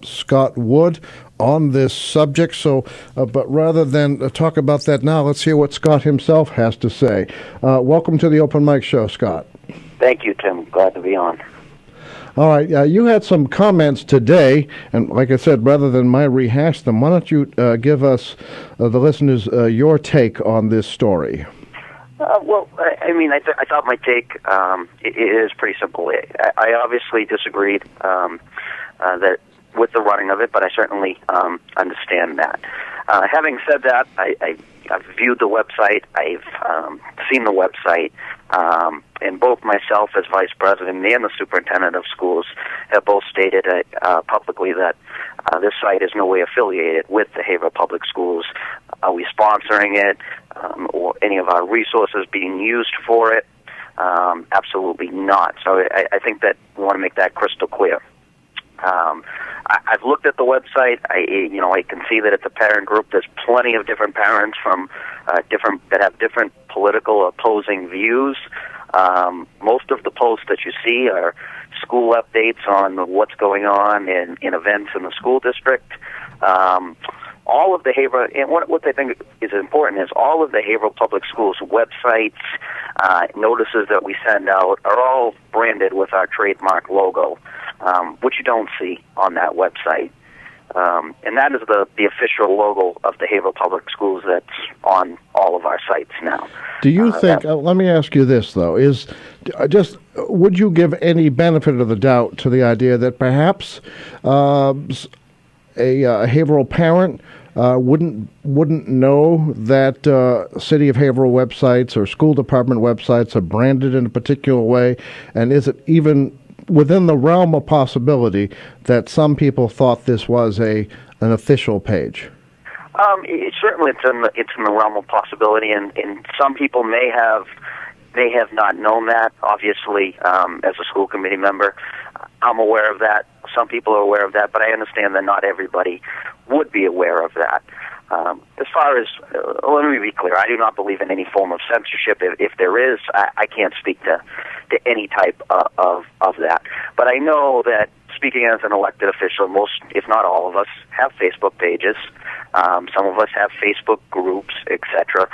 Scott Wood on this subject. So, but rather than talk about that now, let's hear what Scott himself has to say. Welcome to the Open Mic Show, Scott. Thank you, Tim. Glad to be on. All right, you had some comments today, and like I said, rather than my rehash them, why don't you give us, the listeners, your take on this story? Well, I thought my take is pretty simple. I obviously disagreed that with the running of it, but I certainly understand that. Having said that, I've viewed the website. I've seen the website, and both myself as vice president and the superintendent of schools have both stated publicly that this site is no way affiliated with the Haverhill Public Schools. Are we sponsoring it, or any of our resources being used for it? Absolutely not. So I think that we want to make that crystal clear. I've looked at the website. I can see that it's a parent group. There's plenty of different parents from that have different political opposing views. Most of the posts that you see are school updates on what's going on in events in the school district. All of the Haverhill, and what I think is important is all of the Haverhill Public Schools websites, notices that we send out are all branded with our trademark logo, which you don't see on that website. And that is the official logo of the Haverhill Public Schools that's on all of our sites now. Do you think, let me ask you this, though, would you give any benefit of the doubt to the idea that perhaps a Haverhill parent wouldn't know that City of Haverhill websites or school department websites are branded in a particular way? And is it even within the realm of possibility that some people thought this was an official page? Certainly, it's in the realm of possibility, and some people may have not known that. Obviously, as a school committee member, I'm aware of that. Some people are aware of that, but I understand that not everybody would be aware of that. As far as, let me be clear, I do not believe in any form of censorship. If there is, I can't speak to any type of that. But I know that, speaking as an elected official, most, if not all of us, have Facebook pages. Some of us have Facebook groups, etc.,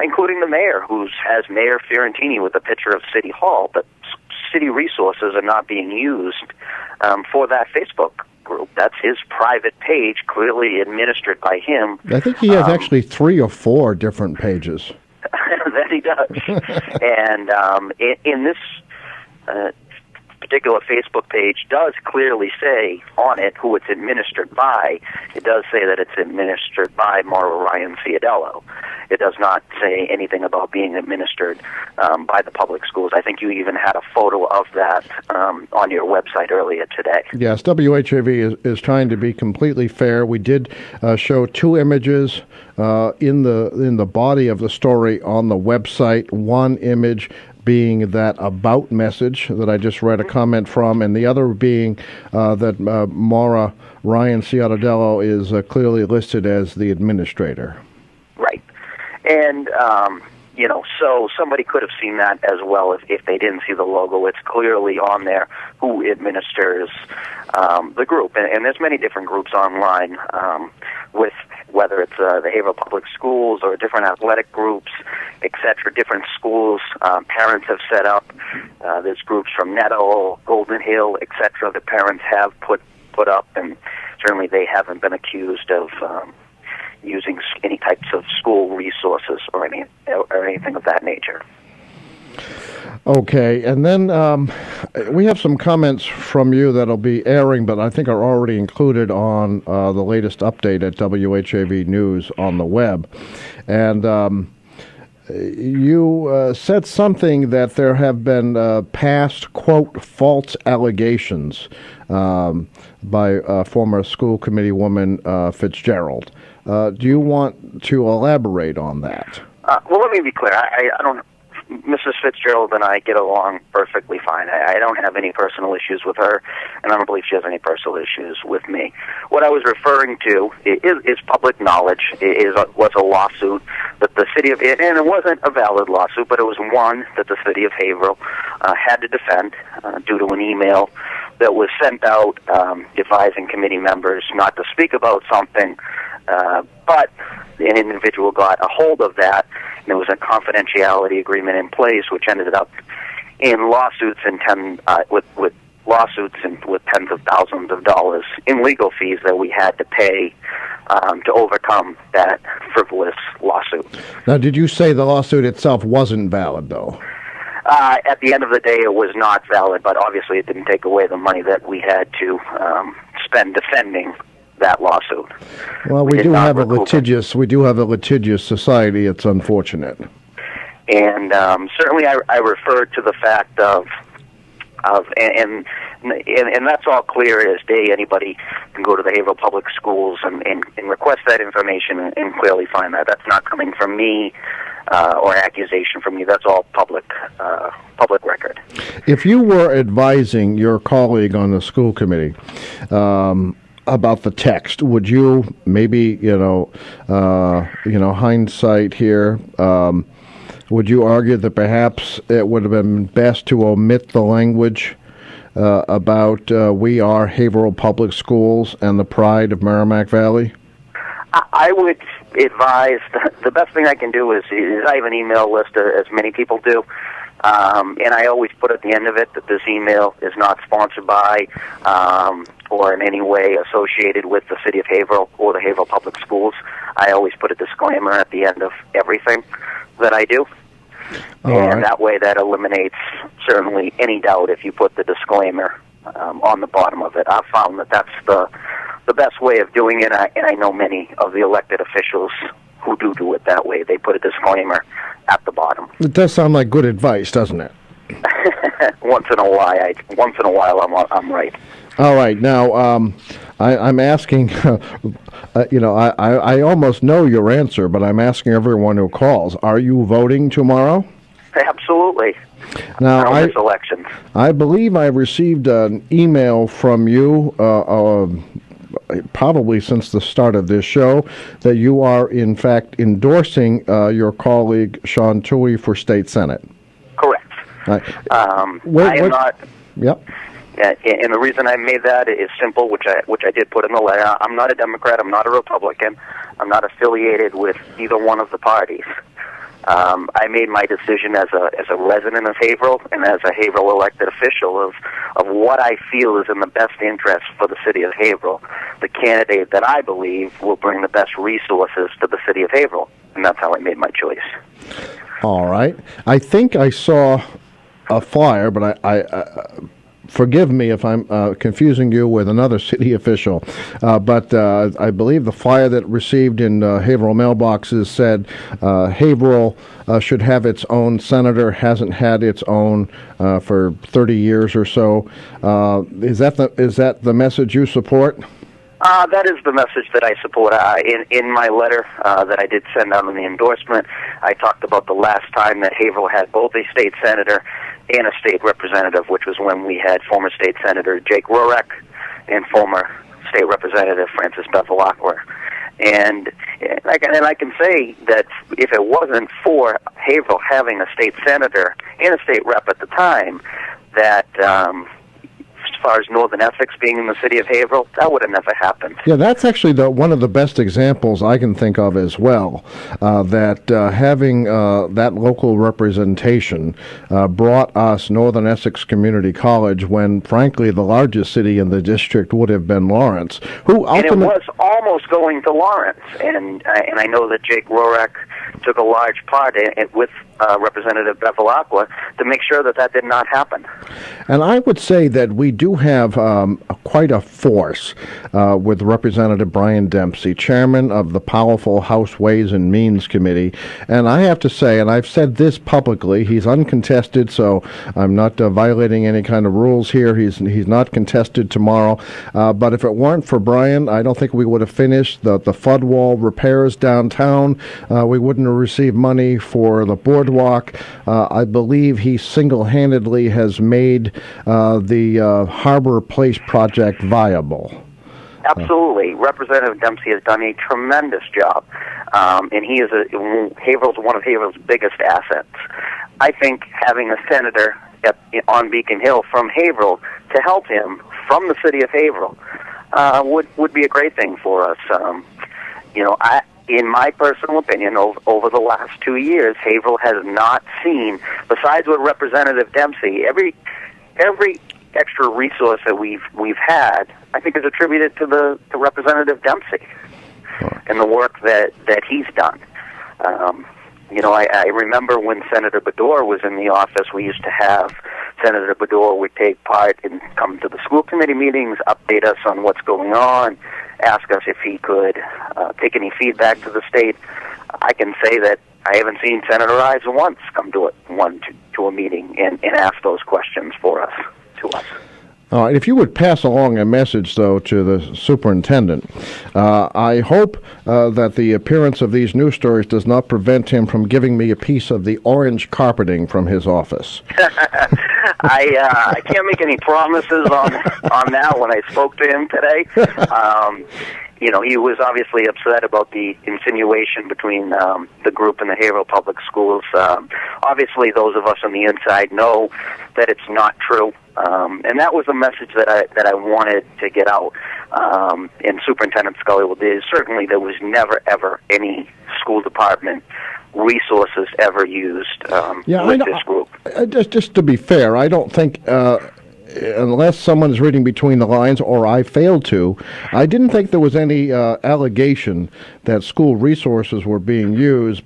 including the mayor, who has Mayor Fiorentini with a picture of City Hall, but city resources are not being used for that Facebook group. That's his private page, clearly administered by him. I think he has actually 3 or 4 different pages. That he does. And in this particular Facebook page does clearly say on it who it's administered by. It does say that it's administered by Maura Ryan-Ciardiello. It does not say anything about being administered by the public schools. I think you even had a photo of that on your website earlier today. Yes, WHAV is trying to be completely fair. We did show 2 images in the body of the story on the website. One image being that about message that I just read a comment from, and the other being that Maura Ryan-Ciardiello is clearly listed as the administrator. Right. And, so somebody could have seen that as well if they didn't see the logo. It's clearly on there who administers the group. And there's many different groups online with whether it's the Haverhill Public Schools or different athletic groups, etc., different schools. Parents have set up. There's groups from Netto, Golden Hill, etc. The parents have put up, and certainly they haven't been accused of using any types of school resources or anything of that nature. Okay, and then we have some comments from you that'll be airing, but I think are already included on the latest update at WHAV News on the web. And you said something that there have been past, quote, false allegations by former school committee woman Fitzgerald. Do you want to elaborate on that? Well, let me be clear. I don't... Mrs. Fitzgerald and I get along perfectly fine. I don't have any personal issues with her, and I don't believe she has any personal issues with me. What I was referring to is public knowledge. Was a lawsuit that the city of, and it wasn't a valid lawsuit, but it was one that the city of Haverhill had to defend due to an email that was sent out advising committee members not to speak about something, but an individual got a hold of that. There was a confidentiality agreement in place, which ended up in lawsuits with lawsuits with tens of thousands of dollars in legal fees that we had to pay to overcome that frivolous lawsuit. Now, did you say the lawsuit itself wasn't valid, though? At the end of the day, it was not valid, but obviously it didn't take away the money that we had to spend defending that lawsuit. Well, we do have a litigious society. It's unfortunate. And certainly, I refer to the fact of and that's all clear as day. Anybody can go to the Haverhill Public Schools and request that information and clearly find that. That's not coming from me or accusation from me. That's all public record. If you were advising your colleague on the school committee about the text, would you maybe, hindsight here, would you argue that perhaps it would have been best to omit the language about we are Haverhill Public Schools and the pride of Merrimack Valley? I would advise, the best thing I can do is I have an email list, as many people do, and I always put at the end of it that this email is not sponsored by or in any way associated with the City of Haverhill or the Haverhill Public Schools. I always put a disclaimer at the end of everything that I do. And that way that eliminates certainly any doubt if you put the disclaimer on the bottom of it. I've found that that's the best way of doing it, and I know many of the elected officials who do it that way. They put a disclaimer at the bottom. It does sound like good advice, doesn't it? Once in a while, I'm right. All right. Now, I'm asking, I almost know your answer, but I'm asking everyone who calls, are you voting tomorrow? Absolutely. Now, this election. I believe I received an email from you, probably since the start of this show, that you are, in fact, endorsing your colleague, Sean Toohey, for State Senate. Correct. I am not... Yep. And the reason I made that is simple, which I did put in the letter. I'm not a Democrat. I'm not a Republican. I'm not affiliated with either one of the parties. I made my decision as a resident of Haverhill and as a Haverhill elected official of what I feel is in the best interest for the city of Haverhill, the candidate that I believe will bring the best resources to the city of Haverhill, and that's how I made my choice. All right. I think I saw a flyer, but I forgive me if I'm confusing you with another city official, but I believe the flyer that received in Haverhill mailboxes said Haverhill should have its own senator, hasn't had its own for 30 years or so. Is that the message you support? That is the message that I support. In my letter that I did send out in the endorsement, I talked about the last time that Haverhill had both a state senator and a state representative, which was when we had former state senator Jake Rorek and former state representative Francis Bevilacqua. And I can say that if it wasn't for Haverhill having a state senator and a state rep at the time, that as far as Northern Essex being in the city of Haverhill, that would have never happened. Yeah, that's actually one of the best examples I can think of as well, that having that local representation brought us Northern Essex Community College when, frankly, the largest city in the district would have been Lawrence, who ultimately... And it was almost going to Lawrence, and I know that Jake Rorek took a large part with Representative Bevilacqua to make sure that did not happen. And I would say that we do have quite a force with Representative Brian Dempsey, chairman of the powerful House Ways and Means Committee. And I have to say, and I've said this publicly, he's uncontested, so I'm not violating any kind of rules here. He's not contested tomorrow. But if it weren't for Brian, I don't think we would have finished the flood wall repairs downtown. We wouldn't have received money for the boardwalk. I believe he single-handedly has made the Harbor Place project viable. Absolutely. Representative Dempsey has done a tremendous job, and he is one of Haverhill's biggest assets. I think having a senator on Beacon Hill from Haverhill to help him from the city of Haverhill would be a great thing for us. In my personal opinion, over the last 2 years, Haverhill has not seen, besides with Representative Dempsey, every extra resource that we've had, I think, is attributed to Representative Dempsey and the work that he's done. I remember when Senator Baddour was in the office, we used to have Senator Baddour would take part and come to the school committee meetings, update us on what's going on, ask us if he could take any feedback to the state. I can say that I haven't seen Senator Ives once come to a meeting and ask those questions to us. All right, if you would pass along a message, though, to the superintendent, I hope that the appearance of these news stories does not prevent him from giving me a piece of the orange carpeting from his office. I can't make any promises on that when I spoke to him today. He was obviously upset about the insinuation between the group and the Haverhill Public Schools. Obviously, those of us on the inside know that it's not true, and that was the message that I wanted to get out. And Superintendent Scully certainly there was never ever any school department resources ever used with this group. Just to be fair, I don't think. Unless someone is reading between the lines, or I failed to, I didn't think there was any allegation that school resources were being used.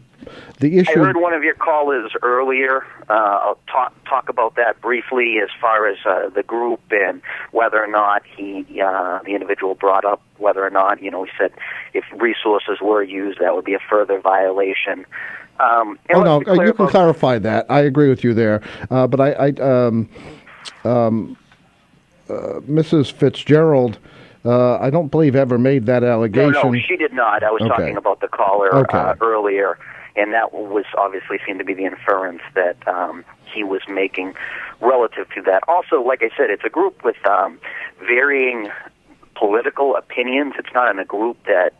The issue. I heard one of your callers earlier talk about that briefly, as far as the group and whether or not the individual brought up whether or not he said if resources were used, that would be a further violation. You can clarify that. I agree with you there, but Mrs. Fitzgerald, I don't believe ever made that allegation. No, she did not. I was talking about the caller earlier, and that was obviously seemed to be the inference that he was making relative to that. Also, like I said, it's a group with varying political opinions. It's not in a group that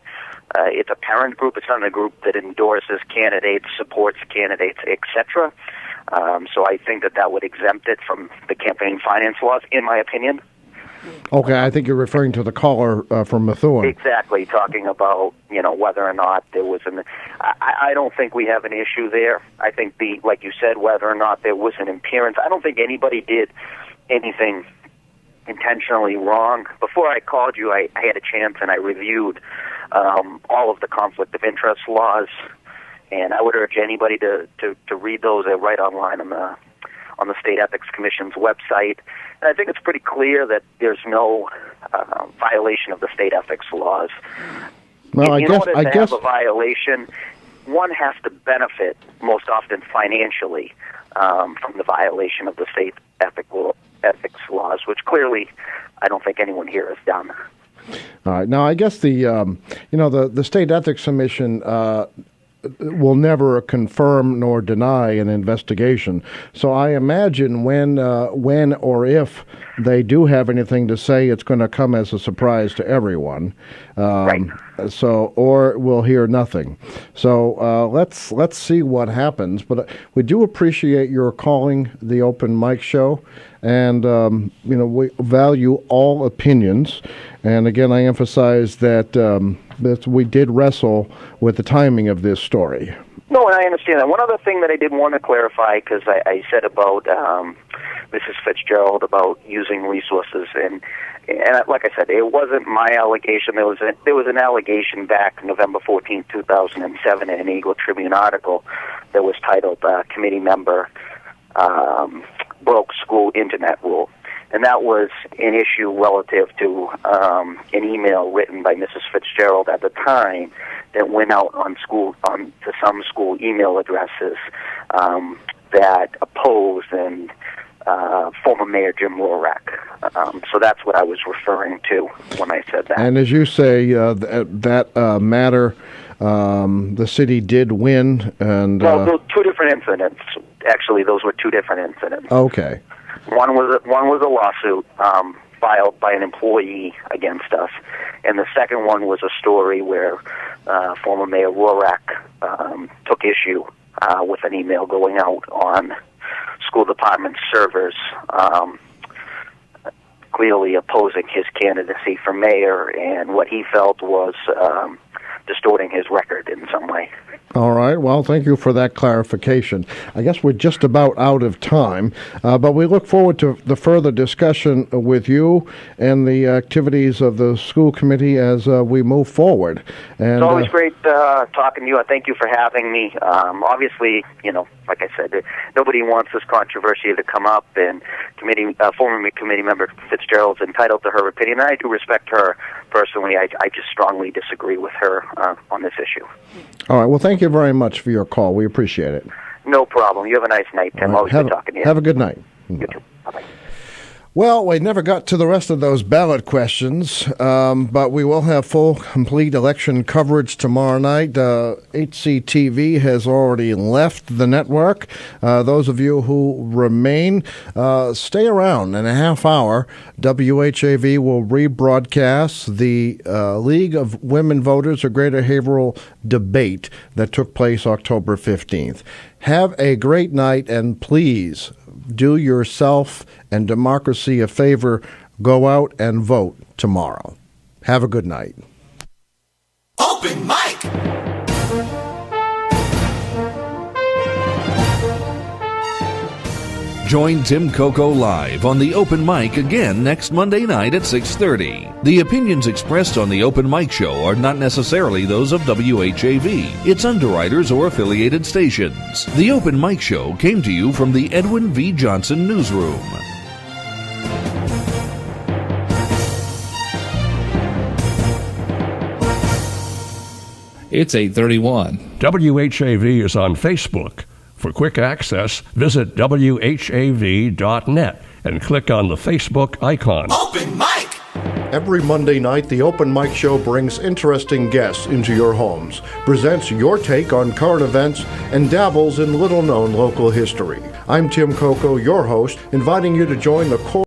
it's a parent group. It's not in a group that endorses candidates, supports candidates, etc. So I think that would exempt it from the campaign finance laws, in my opinion. Okay, I think you're referring to the caller from Methuen. Exactly, talking about whether or not there was I don't think we have an issue there. I think like you said, whether or not there was an appearance. I don't think anybody did anything intentionally wrong. Before I called you, I had a chance and I reviewed all of the conflict of interest laws. And I would urge anybody to read those. They're right online on the State Ethics Commission's website. And I think it's pretty clear that there's no violation of the state ethics laws. Well, in order to have a violation, one has to benefit, most often financially, from the violation of the state ethics laws, which clearly I don't think anyone here has done. All right. Now, I guess the State Ethics Commission will never confirm nor deny an investigation. So I imagine when or if they do have anything to say, it's going to come as a surprise to everyone. Right. So, or we'll hear nothing. So let's see what happens. But we do appreciate your calling the open mic show, and we value all opinions. And again, I emphasize that we did wrestle with the timing of this story. No, and I understand that. One other thing that I did want to clarify, because I said about Mrs. Fitzgerald about using resources, and like I said, it wasn't my allegation. There was an allegation back November 14, 2007 in an Eagle Tribune article that was titled "Committee Member Broke School Internet Rule." And that was an issue relative to an email written by Mrs. Fitzgerald at the time that went out to some school email addresses that opposed and former Mayor Jim Rorak. So that's what I was referring to when I said that. And as you say, that matter, the city did win. And well, those two different incidents. Actually, those were two different incidents. Okay. One was a lawsuit filed by an employee against us, and the second one was a story where former Mayor Rorak took issue with an email going out on school department servers, clearly opposing his candidacy for mayor, and what he felt was distorting his record in some way. All right. Well, thank you for that clarification. I guess we're just about out of time, but we look forward to the further discussion with you and the activities of the school committee as we move forward. And, it's always great talking to you. I thank you for having me. Obviously, like I said, nobody wants this controversy to come up, and former committee member Fitzgerald's entitled to her opinion, and I do respect her personally. I just strongly disagree with her on this issue. All right. Well, thank you very much for your call. We appreciate it. No problem. You have a nice night, Tim. Right. Always good talking to you. Have a good night. You too. Bye-bye. Well, we never got to the rest of those ballot questions, but we will have full, complete election coverage tomorrow night. HCTV has already left the network. Those of you who remain, stay around. In a half hour, WHAV will rebroadcast the League of Women Voters, a Greater Haverhill debate that took place October 15th. Have a great night, and please do yourself and democracy a favor. Go out and vote tomorrow. Have a good night. Open mic. Join Tim Coco live on the Open Mic again next Monday night at 6:30. The opinions expressed on the Open Mic show are not necessarily those of WHAV, its underwriters, or affiliated stations. The Open Mic show came to you from the Edwin V. Johnson Newsroom. It's 8:31. WHAV is on Facebook. For quick access, visit WHAV.net and click on the Facebook icon. Open mic. Every Monday night, the Open Mic Show brings interesting guests into your homes, presents your take on current events, and dabbles in little-known local history. I'm Tim Coco, your host, inviting you to join the core